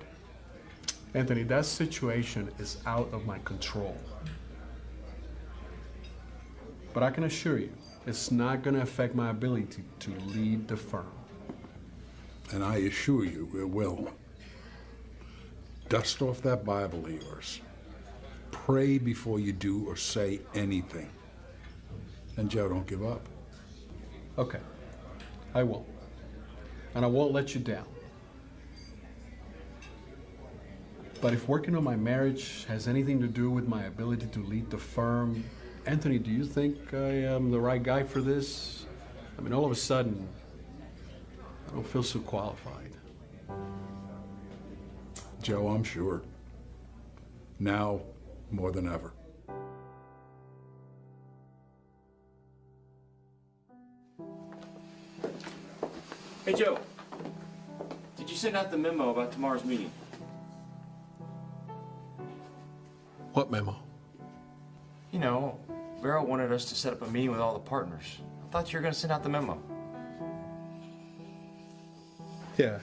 Anthony, that situation is out of my control. But I can assure you, it's not going to affect my ability to lead the firm. And I assure you it will. Dust off that Bible of yours. pray before you do or say anything. And Joe, don't give up. Okay, I won't. And I won't let you down. But if working on my marriage has anything to do with my ability to lead the firm, Anthony, do you think I am the right guy for this? I mean, all of a sudden, I don't feel so qualified. Joe, I'm sure. Now, more than ever. Hey, Joe. Did you send out the memo about tomorrow's meeting? What memo? You know, Vero wanted us to set up a meeting with all the partners. I thought you were going to send out the memo. Yeah.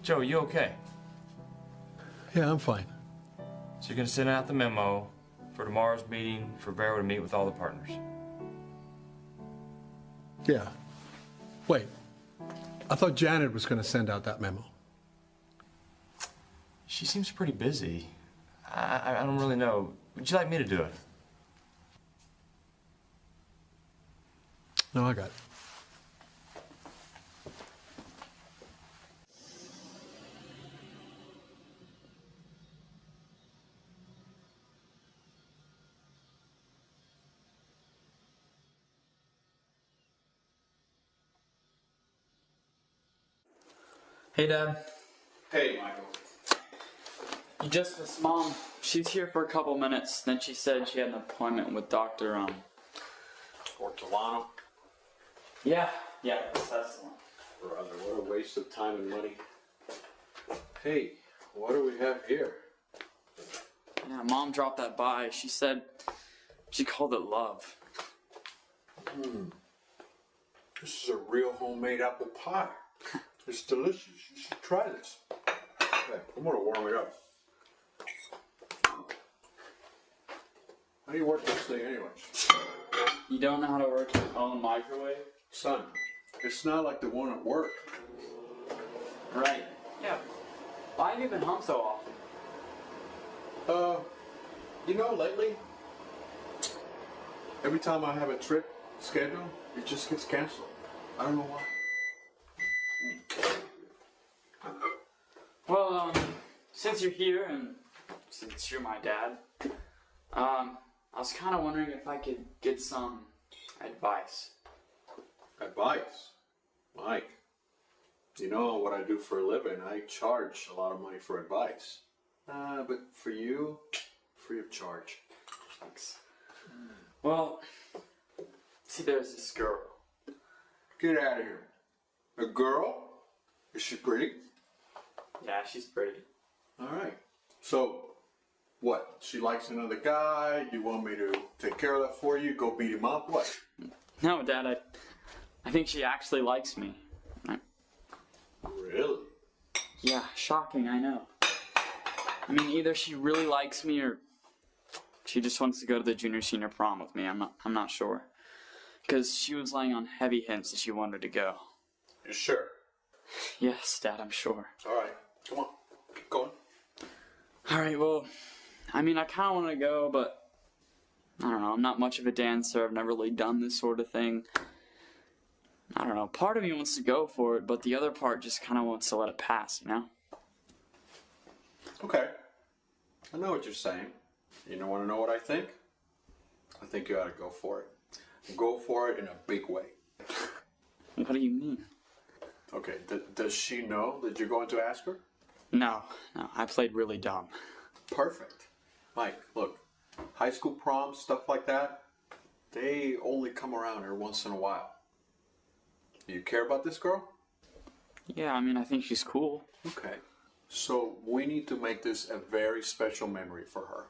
Joe, you okay? Yeah, I'm fine. So you're going to send out the memo for tomorrow's meeting for Vero to meet with all the partners? Yeah. Wait. I thought Janet was going to send out that memo. She seems pretty busy. I don't really know. Would you like me to do it? No, I got it. Hey, Dad. Hey, Michael. Just Mom, she's here for a couple minutes. Then she said she had an appointment with Dr. Ortolano? Yeah, that's the one. Brother, what a waste of time and money. Hey, what do we have here? Yeah, Mom dropped that by. She said she called it love. This is a real homemade apple pie. It's delicious. You should try this. Hey, I'm gonna warm it up. How do you work this thing anyways? You don't know how to work on the microwave? Son, it's not like the one at work. Right. Yeah. Why have you been home so often? You know, lately, every time I have a trip scheduled, it just gets canceled. I don't know why. Well, since you're here and since you're my dad, I was kind of wondering if I could get some advice. Advice? Mike, you know what I do for a living. I charge a lot of money for advice. But for you, free of charge. Thanks. Well, see, there's this girl. Get out of here. A girl? Is she pretty? Yeah, she's pretty. All right. So, what? She likes another guy? You want me to take care of that for you? Go beat him up? What? No, Dad, I think she actually likes me. Really? Yeah, shocking, I know. I mean, either she really likes me or she just wants to go to the junior-senior prom with me. I'm not sure. Because she was laying on heavy hints that she wanted to go. You sure? Yes, Dad, I'm sure. All right. Come on. Keep going. All right, well, I mean, I kind of want to go, but I don't know. I'm not much of a dancer. I've never really done this sort of thing. I don't know. Part of me wants to go for it, but the other part just kind of wants to let it pass, you know? Okay. I know what you're saying. You don't want to know what I think? I think you ought to go for it. Go for it in a big way. What do you mean? Okay, does she know that you're going to ask her? No, I played really dumb. Perfect. Mike, look, high school proms, stuff like that, they only come around every once in a while. Do you care about this girl? Yeah, I mean, I think she's cool. Okay. So we need to make this a very special memory for her.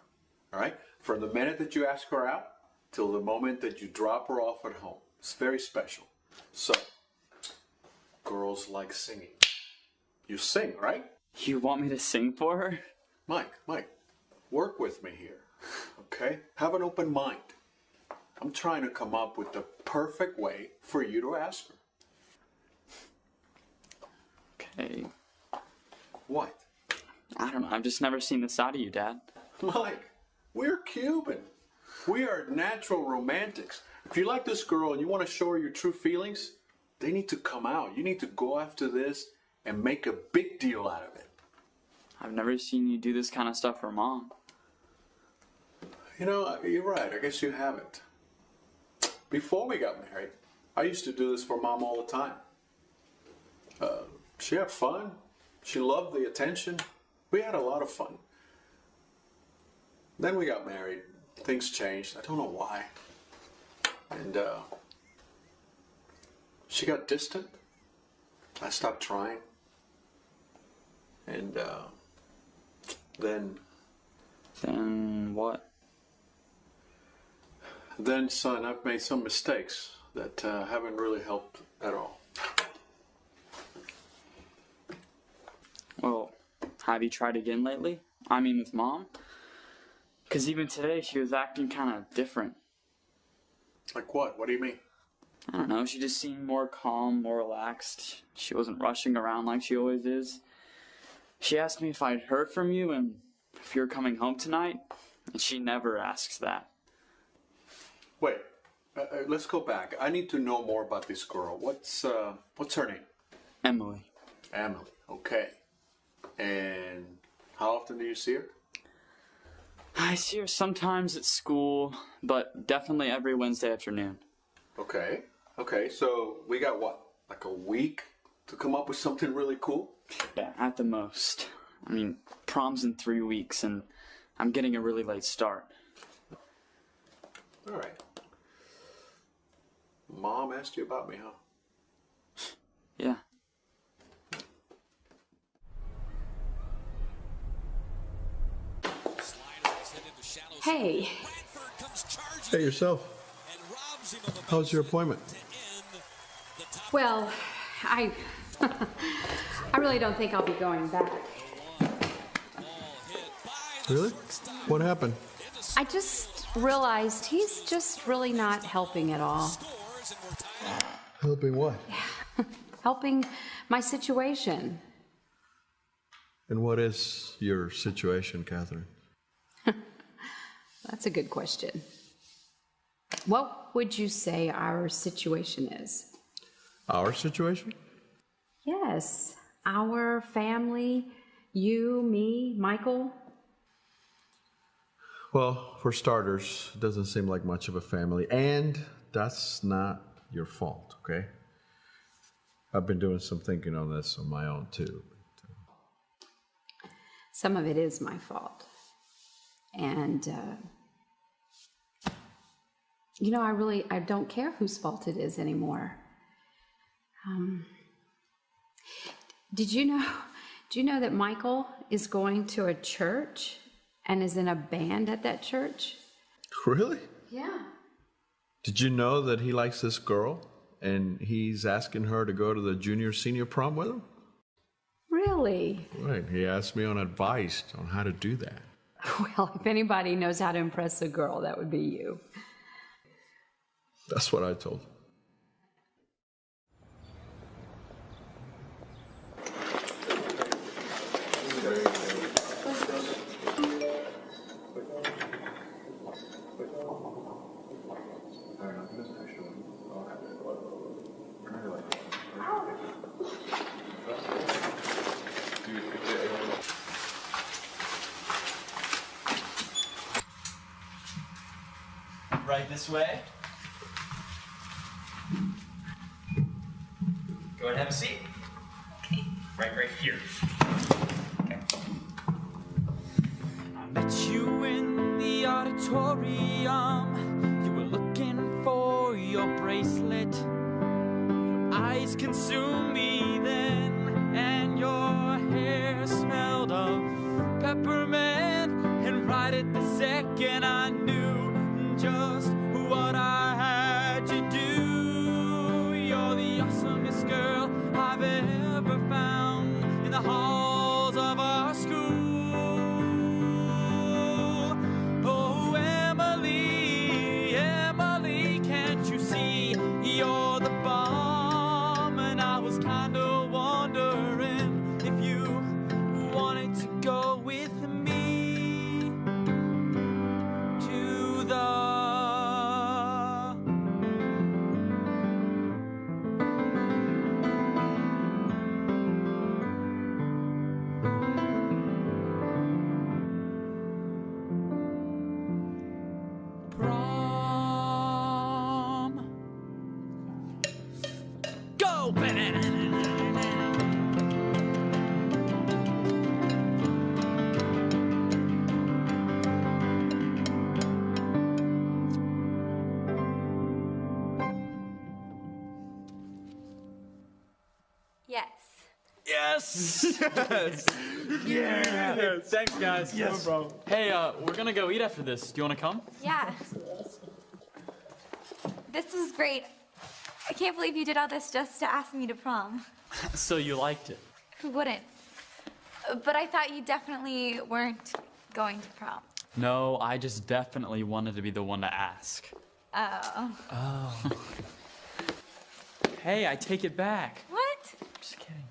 All right? From the minute that you ask her out till the moment that you drop her off at home. It's very special. So, girls like singing. You sing, right? You want me to sing for her? Mike, work with me here. Okay? Have an open mind. I'm trying to come up with the perfect way for you to ask her. Okay. What? I don't know. I've just never seen this side of you, Dad. Mike, We're Cuban. We are natural romantics. If you like this girl and you want to show her your true feelings, they need to come out. You need to go after this and make a big deal out of it. I've never seen you do this kind of stuff for Mom. You know, you're right. I guess you haven't. Before we got married, I used to do this for Mom all the time. She had fun. She loved the attention. We had a lot of fun. Then we got married. Things changed. I don't know why. And she got distant. I stopped trying. And then what? Then, son, I've made some mistakes that haven't really helped at all. Well, have you tried again lately? I mean with Mom? Because even today she was acting kind of different. Like what? What do you mean? I don't know, she just seemed more calm, more relaxed. She wasn't rushing around like she always is. She asked me if I'd heard from you and if you're coming home tonight, and she never asks that. Wait, let's go back. I need to know more about this girl. What's her name? Emily. Emily, okay. And how often do you see her? I see her sometimes at school, but definitely every Wednesday afternoon. Okay, so we got what, like a week to come up with something really cool? Yeah, at the most. I mean, prom's in 3 weeks, and I'm getting a really late start. All right. Mom asked you about me, huh? Yeah. Hey. Hey, yourself. How's your appointment? Well, I really don't think I'll be going back. Really? What happened? I just realized he's just really not helping at all. Helping what? Helping my situation. And what is your situation, Catherine? That's a good question. What would you say our situation is? Our situation? Yes, our family, you, me, Michael. Well, for starters, it doesn't seem like much of a family, and that's not your fault, okay? I've been doing some thinking on this on my own, too. Some of it is my fault. And, you know, I don't care whose fault it is anymore. Do you know that Michael is going to a church and is in a band at that church? Really? Yeah. Did you know that he likes this girl and he's asking her to go to the junior-senior prom with him? Really? Right. He asked me on advice on how to do that. Well, if anybody knows how to impress a girl, that would be you. That's what I told him. Right this way. Go ahead and have a seat. Okay. Right here. Okay. I met you in the auditorium. You were looking for your bracelet. Your eyes consumed me then, and your hair smelled of peppermint. And right at the second I knew just what I had to do. You're the awesomest girl I've ever found in the halls of our school. Oh, Emily, Emily, can't you see you're the bomb? And I was kinda wondering if you wanted to go with me. Yes. Yes! Yes! Yeah! Thanks, guys. Yes. No problem. Hey, we're gonna go eat after this. Do you wanna come? Yeah. This is great. I can't believe you did all this just to ask me to prom. So you liked it? Who wouldn't? But I thought you definitely weren't going to prom. No, I just definitely wanted to be the one to ask. Oh. Oh. Hey, I take it back. What? Just kidding.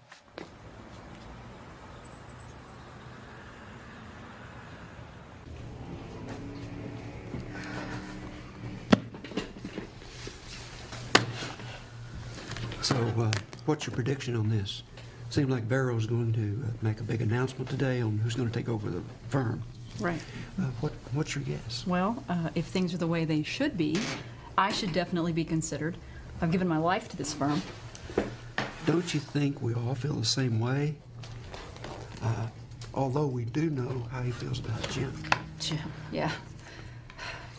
So, what's your prediction on this? Seems like Vero's going to make a big announcement today on who's going to take over the firm. Right. What's your guess? Well, if things are the way they should be, I should definitely be considered. I've given my life to this firm. Don't you think we all feel the same way? Although we do know how he feels about Jim. Jim, yeah.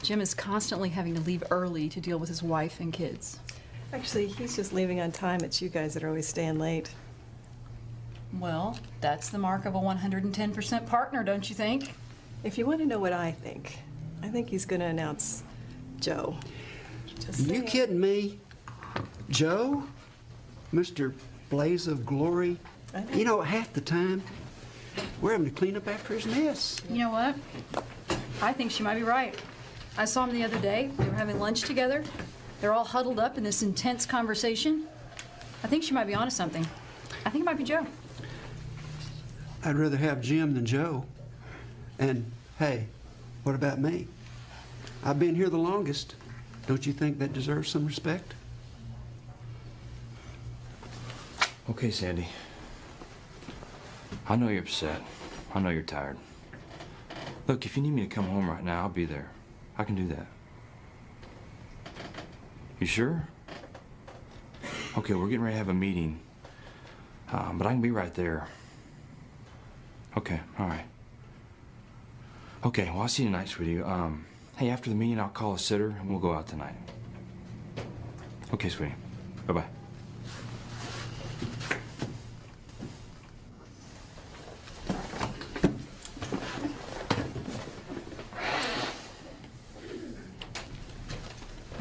Jim is constantly having to leave early to deal with his wife and kids. Actually, he's just leaving on time. It's you guys that are always staying late. Well, that's the mark of a 110% partner, don't you think? If you want to know what I think he's going to announce Joe. Just You saying. kidding me? Joe? Mr. Blaze of Glory? You know, half the time, we're having to clean up after his mess. You know what? I think she might be right. I saw him the other day. They were having lunch together. They're all huddled up in this intense conversation. I think she might be onto something. I think it might be Joe. I'd rather have Jim than Joe. And, hey, what about me? I've been here the longest. Don't you think that deserves some respect? Okay, Sandy. I know you're upset. I know you're tired. Look, if you need me to come home right now, I'll be there. I can do that. You sure? Okay, we're getting ready to have a meeting. But I can be right there. Okay, all right. Okay, well, I'll see you tonight, sweetie. Hey, after the meeting, I'll call a sitter and we'll go out tonight. Okay, sweetie. Bye-bye.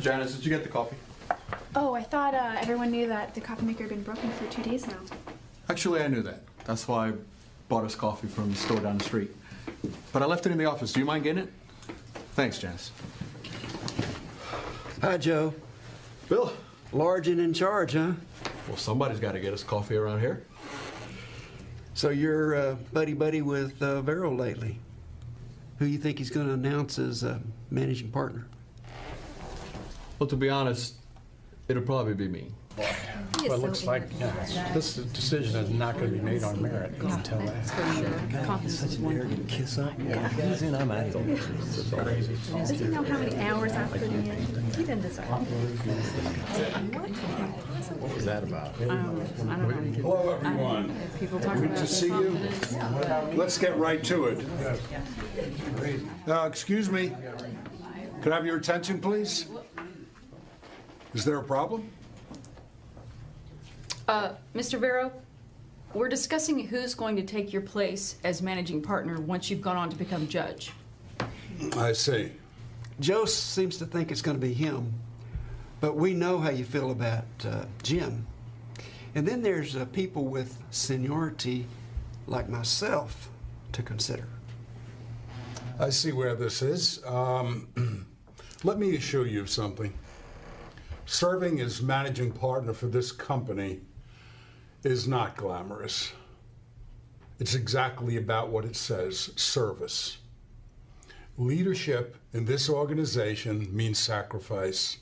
Janice, did you get the coffee? Oh, I thought everyone knew that the coffee maker had been broken for 2 days now. Actually, I knew that. That's why I bought us coffee from the store down the street. But I left it in the office. Do you mind getting it? Thanks, Janice. Hi, Joe. Bill. Large and in charge, huh? Well, somebody's got to get us coffee around here. So you're buddy-buddy with Vero lately. Who you think he's going to announce as managing partner? Well, to be honest, it'll probably be me. Well, it looks like this decision is not going to be made on merit. You can tell that. Such an arrogant kiss up. Yeah. He's in, I'm out of here. It's crazy. Does he know how many hours I'm putting in? He didn't deserve it. What was that about? I don't know. Hello, everyone. People talk Good about to see you. confidence. Let's get right to it. Excuse me. Could I have your attention, please? Is there a problem? Mr. Vero, we're discussing who's going to take your place as managing partner once you've gone on to become judge. I see. Joe seems to think it's going to be him, but we know how you feel about Jim. And then there's people with seniority like myself to consider. I see where this is. Let me assure you of something. Serving as managing partner for this company is not glamorous. It's exactly about what it says, service. Leadership in this organization means sacrifice,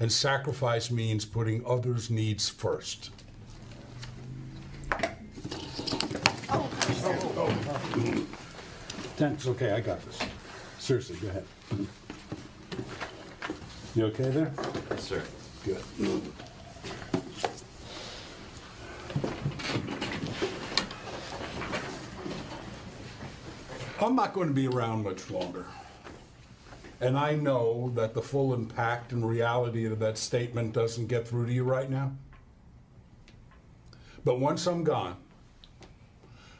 and sacrifice means putting others' needs first. It's okay, I got this. Seriously, go ahead. You okay there? Yes, sir. Good. I'm not going to be around much longer. And I know that the full impact and reality of that statement doesn't get through to you right now. But once I'm gone,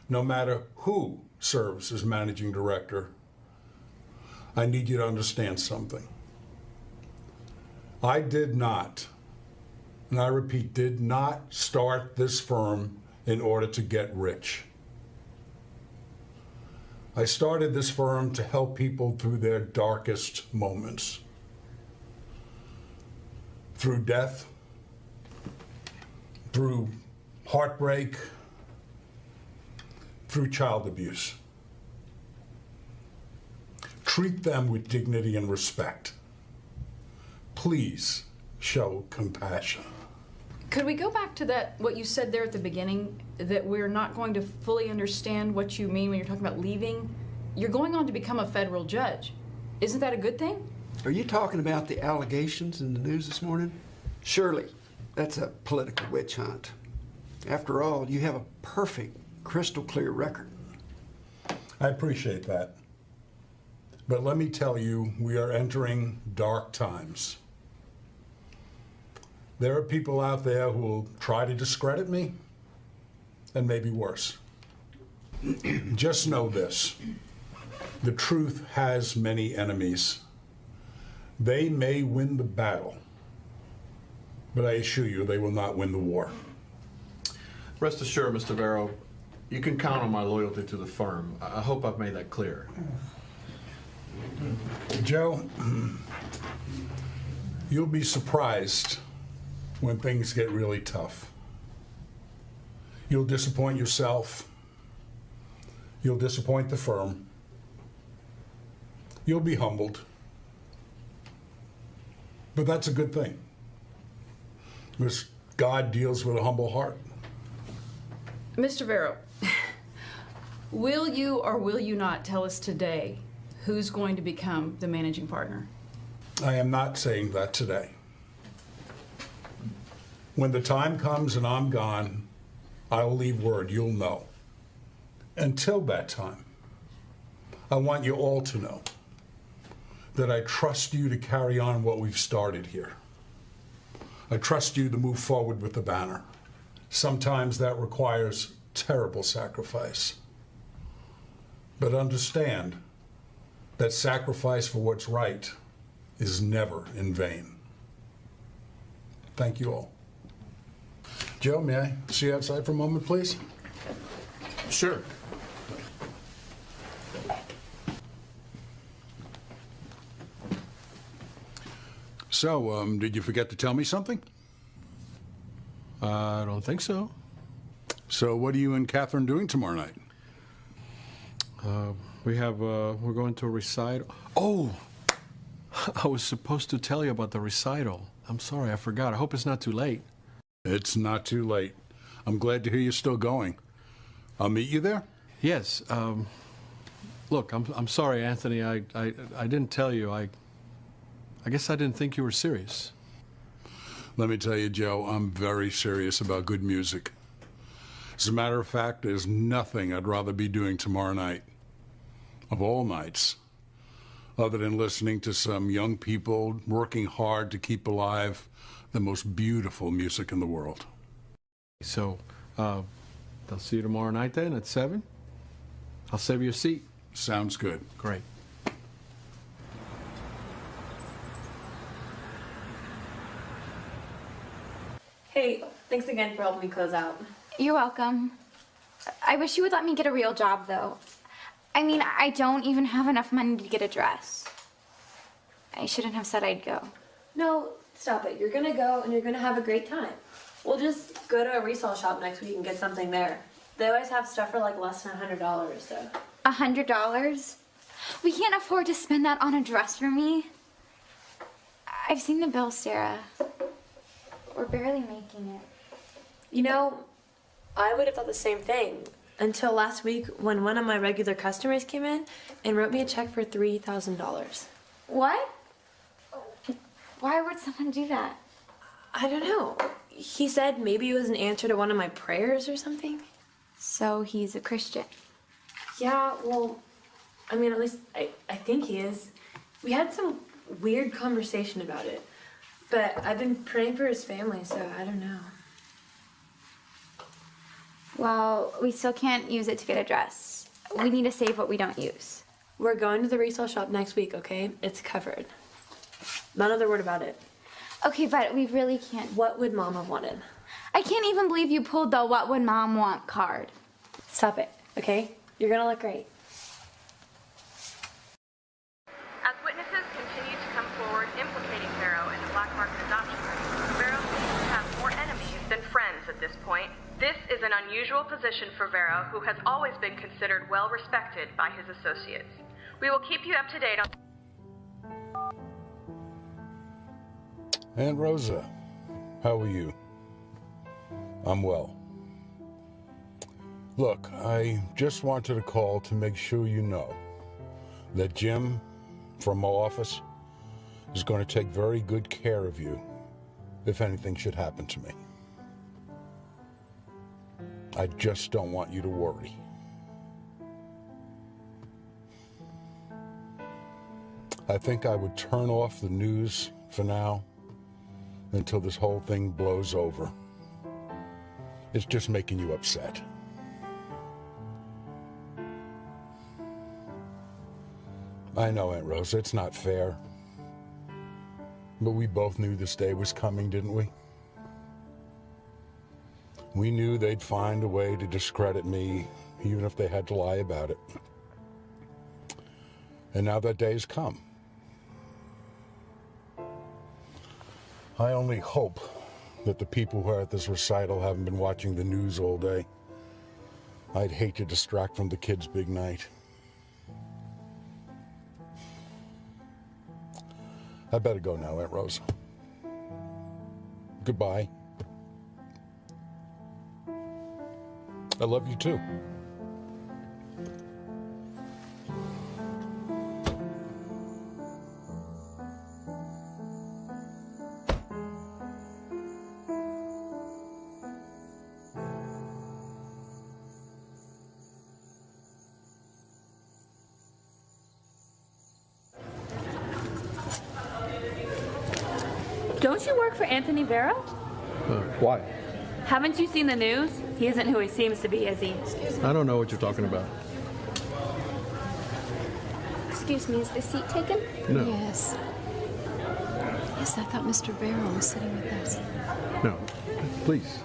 no matter who serves as managing director, I need you to understand something. I did not, and I repeat, did not start this firm in order to get rich. I started this firm to help people through their darkest moments. Through death, through heartbreak, through child abuse. Treat them with dignity and respect. Please show compassion. Could we go back to that, what you said there at the beginning, that we're not going to fully understand what you mean when you're talking about leaving? You're going on to become a federal judge. Isn't that a good thing? Are you talking about the allegations in the news this morning? Surely, that's a political witch hunt. After all, you have a perfect, crystal clear record. I appreciate that. But let me tell you, we are entering dark times. There are people out there who will try to discredit me, and maybe worse. Just know this. The truth has many enemies. They may win the battle, but I assure you they will not win the war. Rest assured, Mr. Vero, you can count on my loyalty to the firm. I hope I've made that clear. Joe, you'll be surprised when things get really tough. You'll disappoint yourself. You'll disappoint the firm. You'll be humbled. But that's a good thing, because God deals with a humble heart. Mr. Vero, will you or will you not tell us today who's going to become the managing partner? I am not saying that today. When the time comes and I'm gone, I will leave word, you'll know. Until that time, I want you all to know that I trust you to carry on what we've started here. I trust you to move forward with the banner. Sometimes that requires terrible sacrifice. But understand that sacrifice for what's right is never in vain. Thank you all. Joe, may I see you outside for a moment, please? Sure. So, did you forget to tell me something? I don't think so. So, what are you and Catherine doing tomorrow night? We're going to a recital. Oh, I was supposed to tell you about the recital. I'm sorry, I forgot. I hope it's not too late. It's not too late. I'm glad to hear you're still going. I'll meet you there? Yes. Look, I'm sorry, Anthony. I didn't tell you. I guess I didn't think you were serious. Let me tell you, Joe, I'm very serious about good music. As a matter of fact, there's nothing I'd rather be doing tomorrow night, of all nights, other than listening to some young people working hard to keep alive the most beautiful music in the world. So, I'll see you tomorrow night then at 7. I'll save you a seat. Sounds good. Great. Hey, thanks again for helping me close out. You're welcome. I wish you would let me get a real job, though. I mean, I don't even have enough money to get a dress. I shouldn't have said I'd go. No, stop it. You're gonna go and you're gonna have a great time. We'll just go to a resale shop next week and get something there. They always have stuff for like less than $100, so. $100? We can't afford to spend that on a dress for me. I've seen the bill, Sarah. We're barely making it. You know, I would have thought the same thing until last week when one of my regular customers came in and wrote me a check for $3,000. What? Why would someone do that? I don't know. He said maybe it was an answer to one of my prayers or something. So he's a Christian? Yeah, well, I mean, at least I think he is. We had some weird conversation about it, but I've been praying for his family, so I don't know. Well, we still can't use it to get a dress. We need to save what we don't use. We're going to the resale shop next week, okay? It's covered. Not another word about it. Okay, but we really can't. What would Mom have wanted? I can't even believe you pulled the "What would Mom want" card. Stop it, okay? You're gonna look great. As witnesses continue to come forward implicating Vero in the black market adoption ring, Vero seems to have more enemies than friends at this point. This is an unusual position for Vero, who has always been considered well respected by his associates. We will keep you up to date on... Aunt Rosa, how are you? I'm well. Look, I just wanted to call to make sure you know that Jim from my office is going to take very good care of you if anything should happen to me. I just don't want you to worry. I think I would turn off the news for now until this whole thing blows over. It's just making you upset. I know, Aunt Rosa, it's not fair. But we both knew this day was coming, didn't we? We knew they'd find a way to discredit me, even if they had to lie about it. And now that day has come. I only hope that the people who are at this recital haven't been watching the news all day. I'd hate to distract from the kids' big night. I better go now, Aunt Rosa. Goodbye. I love you too. Don't you work for Anthony Vero? Why? Haven't you seen the news? He isn't who he seems to be, is he? I don't know what you're talking about. Excuse me, is the seat taken? No. Yes. Yes, I thought Mr. Vero was sitting with us. No. Please.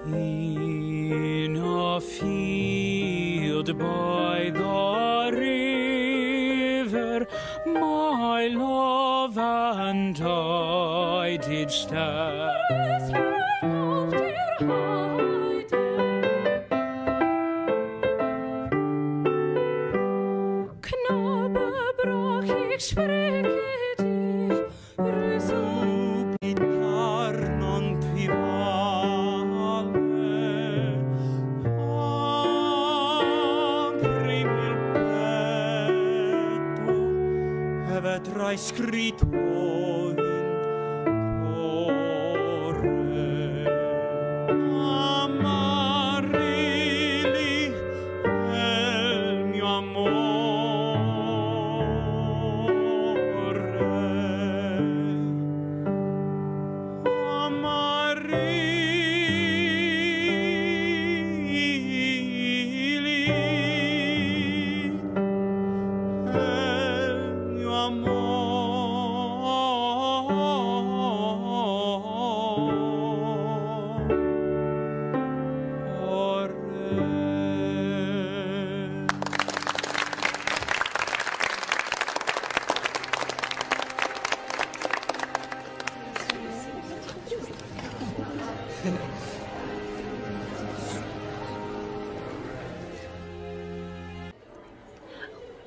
In a field by the river, my love and I did stand. Knabe brach ich spreche dich, resupit carnon pivale, aprim il petto, evetrai scritto in core, amarili el mio amore.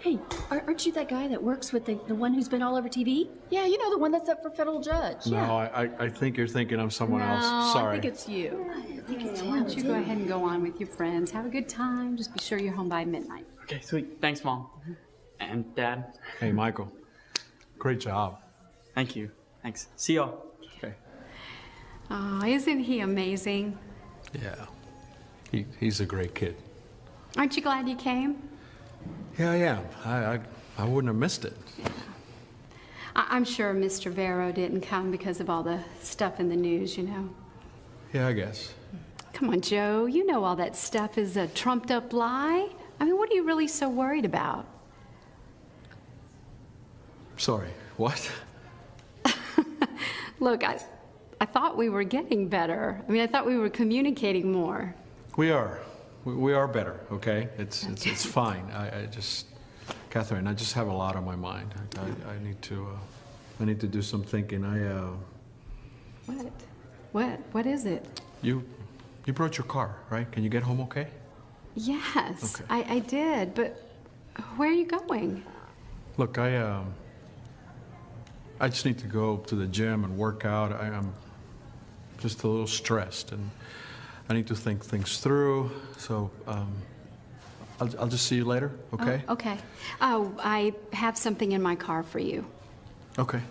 Hey, aren't you that guy that works with the one who's been all over TV? Yeah, you know, the one that's up for federal judge. No, Yeah. I think you're thinking I'm someone else. Sorry. I think it's you. Why don't you go ahead and go on with your friends? Have a good time. Just be sure you're home by midnight. Okay, sweet. Thanks, Mom. And Dad. Hey, Michael. Great job. Thank you. Thanks. See y'all. Okay. Oh, isn't he amazing? Yeah. He's a great kid. Aren't you glad you came? Yeah, I am. I wouldn't have missed it. I'm sure Mr. Vero didn't come because of all the stuff in the news, you know. Yeah, I guess. Come on, Joe. You know all that stuff is a trumped-up lie. I mean, what are you really so worried about? Sorry, what? Look, I thought we were getting better. I mean, I thought we were communicating more. We are. We are better, okay? It's fine. I just, Catherine, I just have a lot on my mind. I need to do some thinking. What is it? You brought your car, right? Can you get home okay? Yes, Okay. I did, but where are you going? Look, I just need to go to the gym and work out. I'm just a little stressed, and I need to think things through. So, I'll just see you later, okay? Oh, okay. Oh, I have something in my car for you. Okay.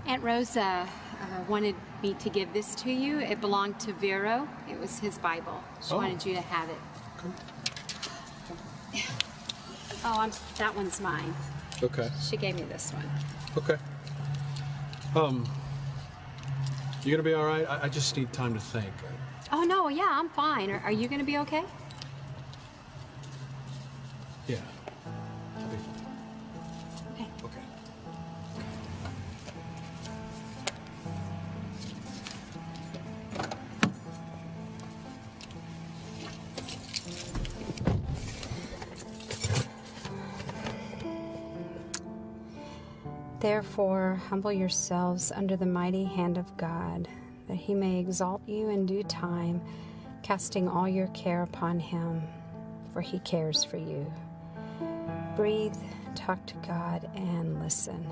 Aunt Rosa wanted me to give this to you. It belonged to Vero. It was his Bible. She wanted you to have it. Oh, that one's mine. Okay. She gave me this one. Okay. You gonna be all right? I just need time to think. Oh, no, yeah, I'm fine. Are you going to be okay? Yeah. Okay. Okay. Therefore, humble yourselves under the mighty hand of God, that he may exalt you in due time, casting all your care upon him, for he cares for you. Breathe, talk to God, and listen.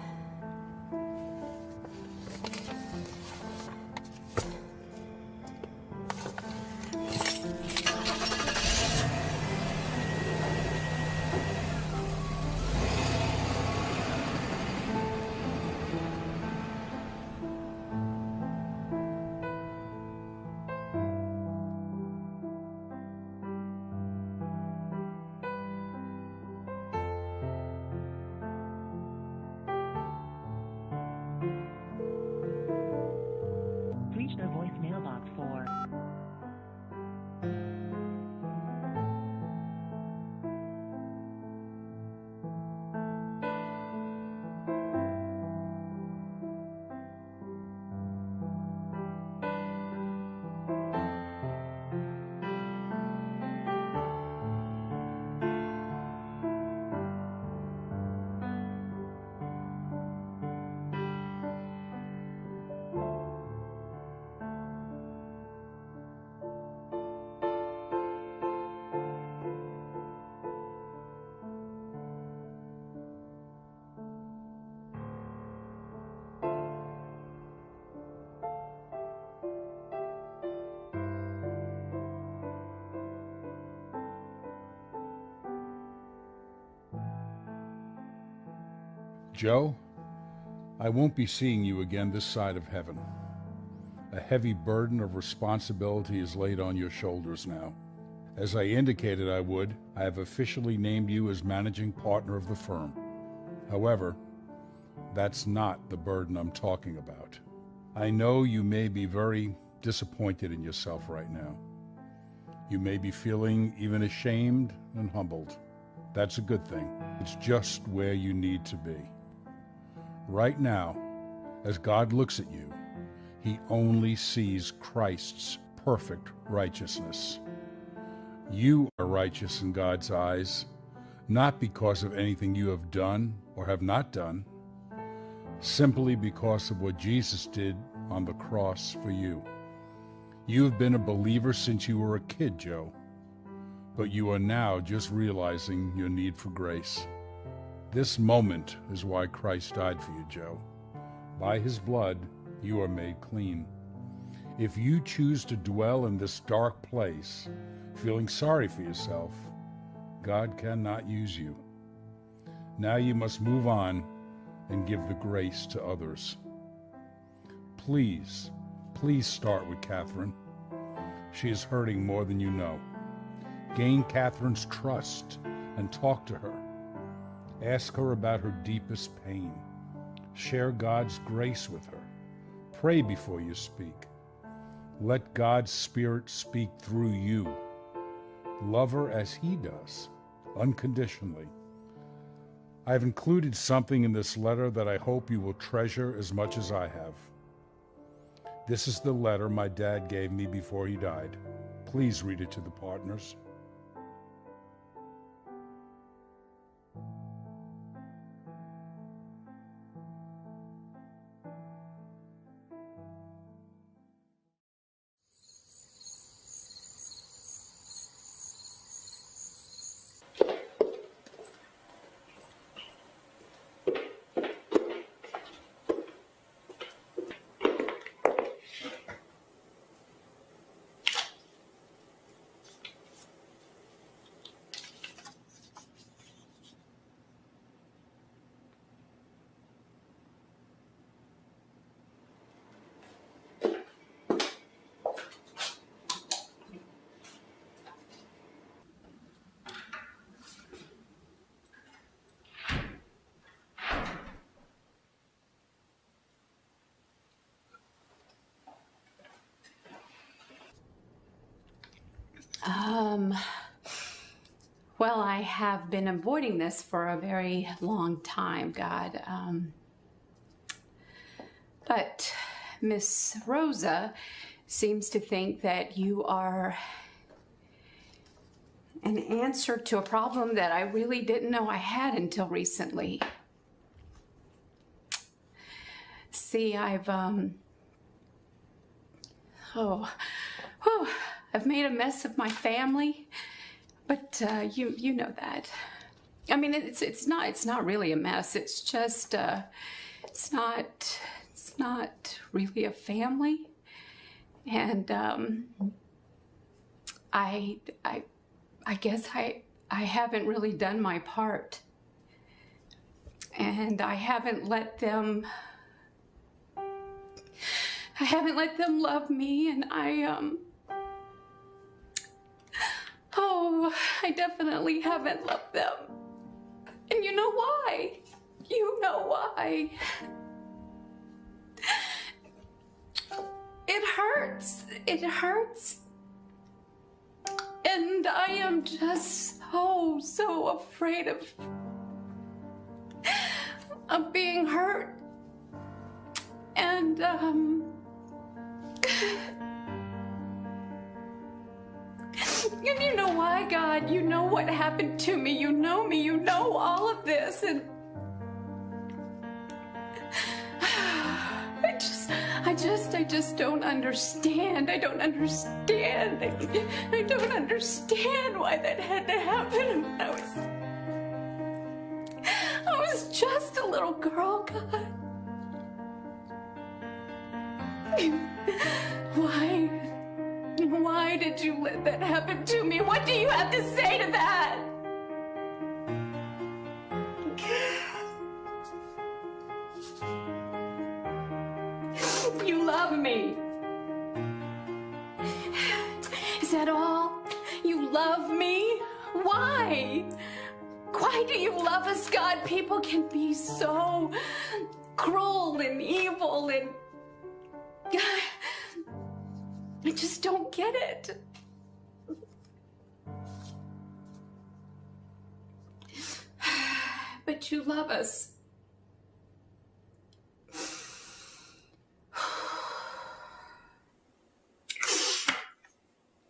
Reach the voicemail box for Joe, I won't be seeing you again this side of heaven. A heavy burden of responsibility is laid on your shoulders now. As I indicated I would, I have officially named you as managing partner of the firm. However, that's not the burden I'm talking about. I know you may be very disappointed in yourself right now. You may be feeling even ashamed and humbled. That's a good thing. It's just where you need to be. Right now, as God looks at you, he only sees Christ's perfect righteousness. You are righteous in God's eyes, not because of anything you have done or have not done, simply because of what Jesus did on the cross for you. You have been a believer since you were a kid, Joe, but you are now just realizing your need for grace. This moment is why Christ died for you, Joe. By his blood, you are made clean. If you choose to dwell in this dark place, feeling sorry for yourself, God cannot use you. Now you must move on and give the grace to others. Please, please start with Catherine. She is hurting more than you know. Gain Catherine's trust and talk to her. Ask her about her deepest pain. Share God's grace with her. Pray before you speak. Let God's Spirit speak through you. Love her as He does, unconditionally. I have included something in this letter that I hope you will treasure as much as I have. This is the letter my dad gave me before he died. Please read it to the partners. Well, I have been avoiding this for a very long time, God. But Miss Rosa seems to think that you are an answer to a problem that I really didn't know I had until recently. See, I've made a mess of my family, but you know that. I mean, it's not really a mess. It's just it's not really a family, and I guess I haven't really done my part, and I haven't let them love me, and I definitely haven't loved them. And you know why? You know why. It hurts. It hurts. And I am just so afraid of being hurt. And and you know why, God? You know what happened to me. You know me. You know all of this. And I just don't understand. I don't understand. I don't understand why that had to happen. I was just a little girl, God. Why did you let that happen to me? What do you have to say to that? You love me. Is that all? You love me? Why? Why do you love us, God? People can be so cruel and evil, and I just don't get it. But you love us.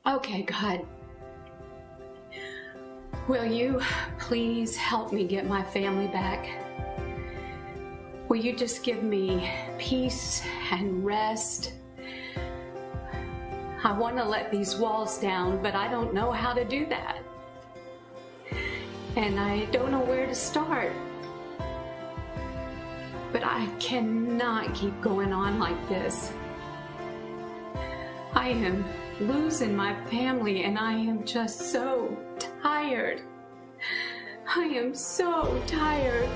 Okay, God. Will you please help me get my family back? Will you just give me peace and rest? I want to let these walls down, but I don't know how to do that. And I don't know where to start. But I cannot keep going on like this. I am losing my family, and I am just so tired. I am so tired.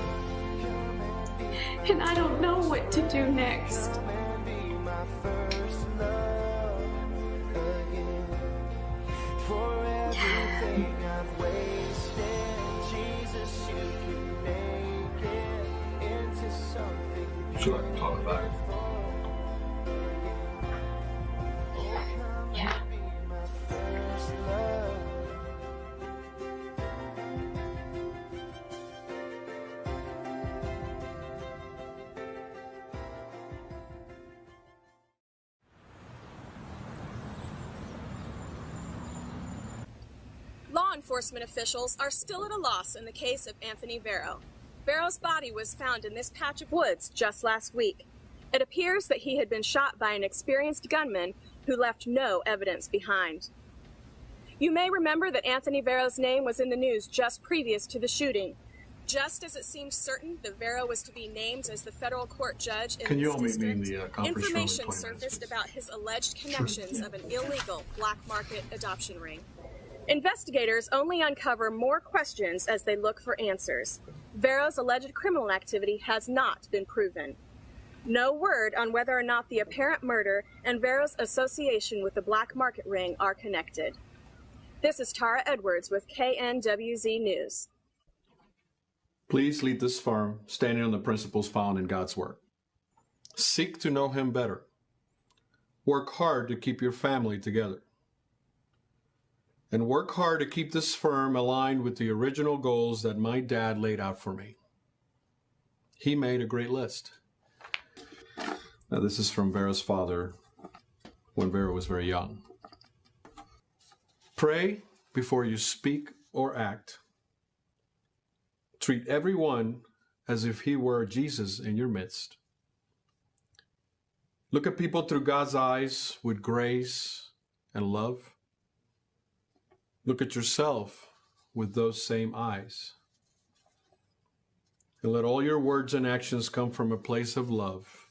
and I don't know what to do next. So I can talk about it. Yeah. Law enforcement officials are still at a loss in the case of Anthony Vero. Vero's body was found in this patch of woods just last week. It appears that he had been shot by an experienced gunman who left no evidence behind. You may remember that Anthony Vero's name was in the news just previous to the shooting. Just as it seemed certain that Vero was to be named as the federal court judge in this district, information surfaced about his alleged connections of an illegal black market adoption ring. Investigators only uncover more questions as they look for answers. Vero's alleged criminal activity has not been proven. No word on whether or not the apparent murder and Vero's association with the black market ring are connected. This is Tara Edwards with KNWZ News. Please lead this firm standing on the principles found in God's Word. Seek to know Him better. Work hard to keep your family together. And work hard to keep this firm aligned with the original goals that my dad laid out for me. He made a great list. Now, this is from Vero's father when Vero was very young. Pray before you speak or act. Treat everyone as if he were Jesus in your midst. Look at people through God's eyes with grace and love. Look at yourself with those same eyes. And let all your words and actions come from a place of love,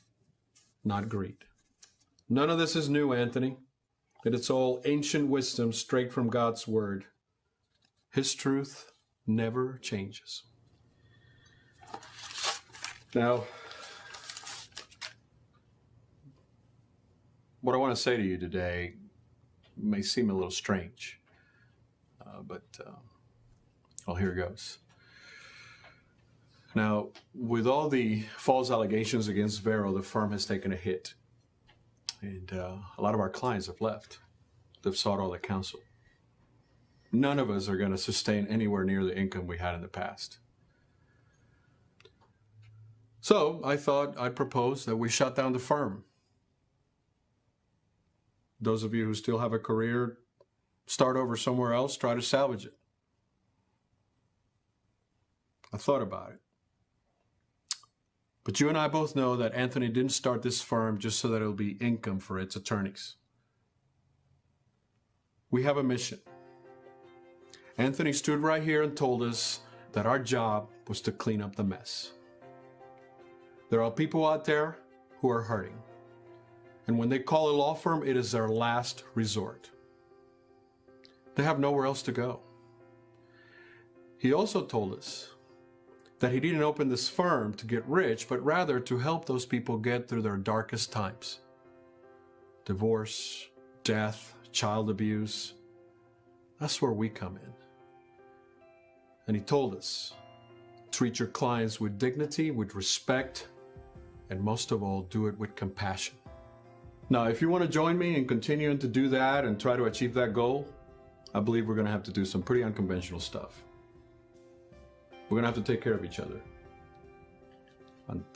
not greed. None of this is new, Anthony. It's all ancient wisdom straight from God's Word. His truth never changes. Now, what I want to say to you today may seem a little strange. Well, here goes. Now, with all the false allegations against Vero, the firm has taken a hit. And a lot of our clients have left. They've sought all the counsel. None of us are going to sustain anywhere near the income we had in the past. So I thought I'd propose that we shut down the firm. Those of you who still have a career, start over somewhere else, try to salvage it. I thought about it. But you and I both know that Anthony didn't start this firm just so that it'll be income for its attorneys. We have a mission. Anthony stood right here and told us that our job was to clean up the mess. There are people out there who are hurting. And when they call a law firm, it is their last resort. They have nowhere else to go. He also told us that he didn't open this firm to get rich, but rather to help those people get through their darkest times. Divorce, death, child abuse. That's where we come in. And he told us, treat your clients with dignity, with respect, and most of all, do it with compassion. Now, if you want to join me in continuing to do that and try to achieve that goal, I believe we're going to have to do some pretty unconventional stuff. We're going to have to take care of each other.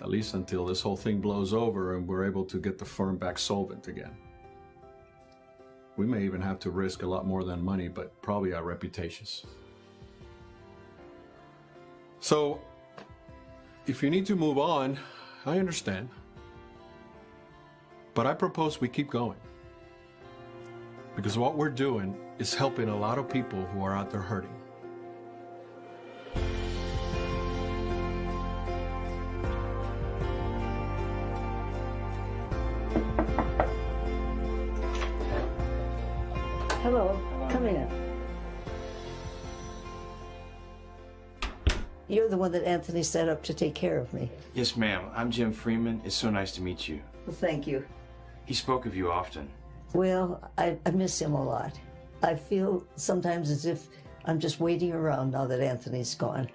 At least until this whole thing blows over and we're able to get the firm back solvent again. We may even have to risk a lot more than money, but probably our reputations. So, if you need to move on, I understand. But I propose we keep going. Because what we're doing is helping a lot of people who are out there hurting. Hello, come in. you're the one that Anthony set up to take care of me. Yes, ma'am. I'm Jim Freeman. It's so nice to meet you. Well, thank you. He spoke of you often. Well, I miss him a lot. I feel sometimes as if I'm just waiting around now that Anthony's gone.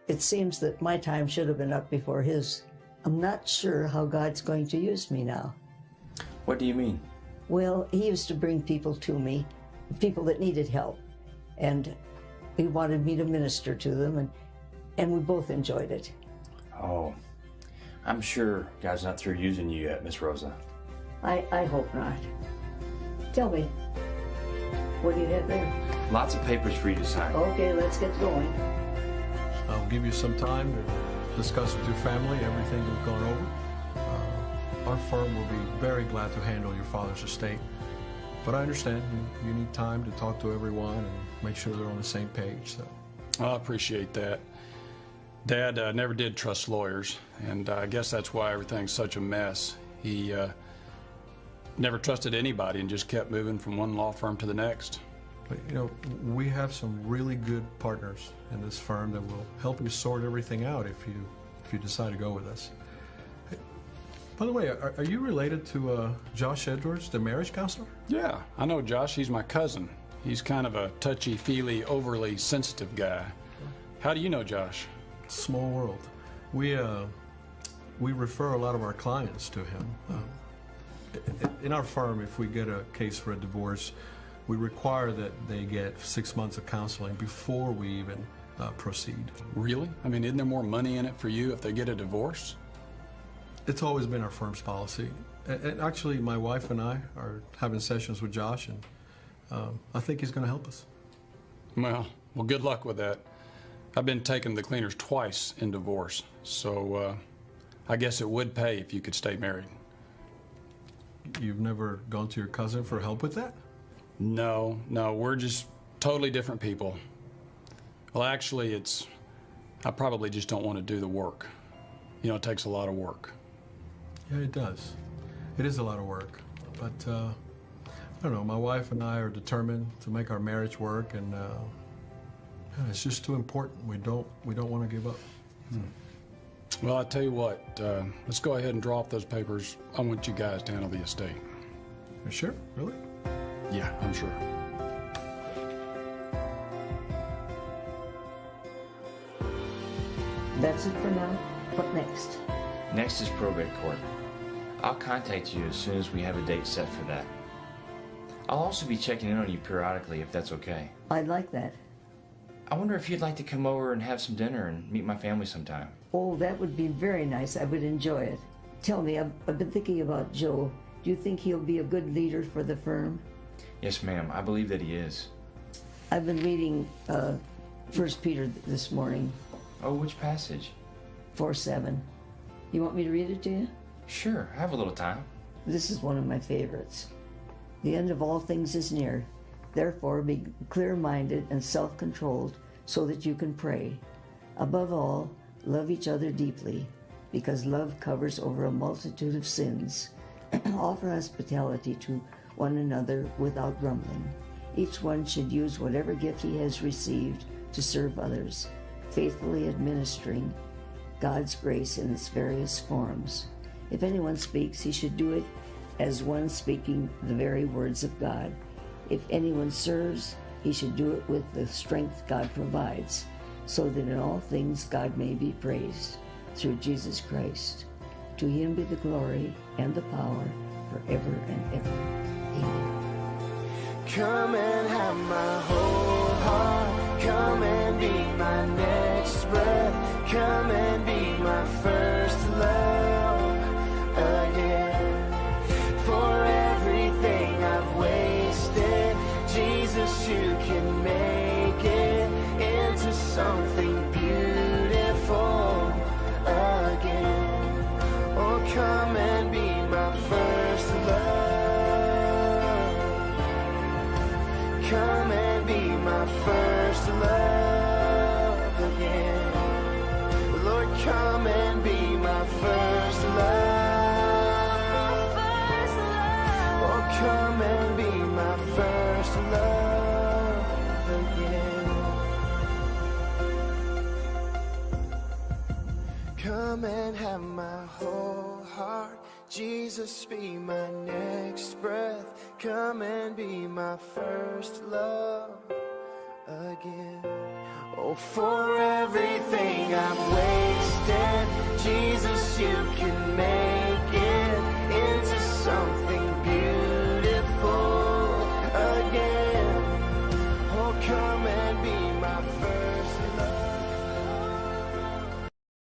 It seems that my time should have been up before his. I'm not sure how God's going to use me now. What do you mean? Well, he used to bring people to me, people that needed help, and he wanted me to minister to them, and we both enjoyed it. Oh, I'm sure God's not through using you yet, Miss Rosa. I hope not. Tell me, what do you have there? Lots of papers for you to sign. Okay, let's get going. I'll give you some time to discuss with your family everything we've gone over. Our firm will be very glad to handle your father's estate. But I understand you need time to talk to everyone and make sure they're on the same page. So I appreciate that. Dad never did trust lawyers, and I guess that's why everything's such a mess. He never trusted anybody and just kept moving from one law firm to the next. But, you know, we have some really good partners in this firm that will help you sort everything out if you decide to go with us. Hey, by the way, are you related to Josh Edwards, the marriage counselor? Yeah, I know Josh. He's my cousin. He's kind of a touchy-feely, overly sensitive guy. How do you know Josh? Small world. We refer a lot of our clients to him. In our firm, if we get a case for a divorce, we require that they get 6 months of counseling before we even proceed. Really? I mean, isn't there more money in it for you if they get a divorce? It's always been our firm's policy. And actually, my wife and I are having sessions with Josh, and I think he's going to help us. Well, good luck with that. I've been taking the cleaners twice in divorce, so I guess it would pay if you could stay married. You've never gone to your cousin for help with that? No, we're just totally different people. Well, actually, I probably just don't want to do the work. You know, it takes a lot of work. Yeah, it does. It is a lot of work. But, I don't know, my wife and I are determined to make our marriage work, and it's just too important. We don't want to give up. Well, I tell you what, let's go ahead and draw off those papers. I want you guys to handle the estate. You sure? Really? Yeah, I'm sure. That's it for now. What next? Next is probate court. I'll contact you as soon as we have a date set for that. I'll also be checking in on you periodically if that's okay. I'd like that. I wonder if you'd like to come over and have some dinner and meet my family sometime. Oh, that would be very nice. I would enjoy it. Tell me, I've been thinking about Joe. Do you think he'll be a good leader for the firm? Yes, ma'am. I believe that he is. I've been reading 1 Peter this morning. Oh, which passage? 4:7. You want me to read it to you? Sure, I have a little time. This is one of my favorites. The end of all things is near. Therefore, be clear-minded and self-controlled so that you can pray. Above all, love each other deeply, because love covers over a multitude of sins. Offer hospitality to one another without grumbling. Each one should use whatever gift he has received to serve others, faithfully administering God's grace in its various forms. If anyone speaks, he should do it as one speaking the very words of God. If anyone serves, he should do it with the strength God provides, so that in all things God may be praised through Jesus Christ. To him be the glory and the power forever and ever. Amen. Come and have my whole heart. Come and be my next breath. Come and be my first love again. For everything I've wasted, Jesus, you can make it into something beautiful again. Oh, come and be my first love. Come and be my first love again. Lord, come and be my first Come and have my whole heart. Jesus, be my next breath. Come and be my first love again. Oh, for everything I've wasted, Jesus, you can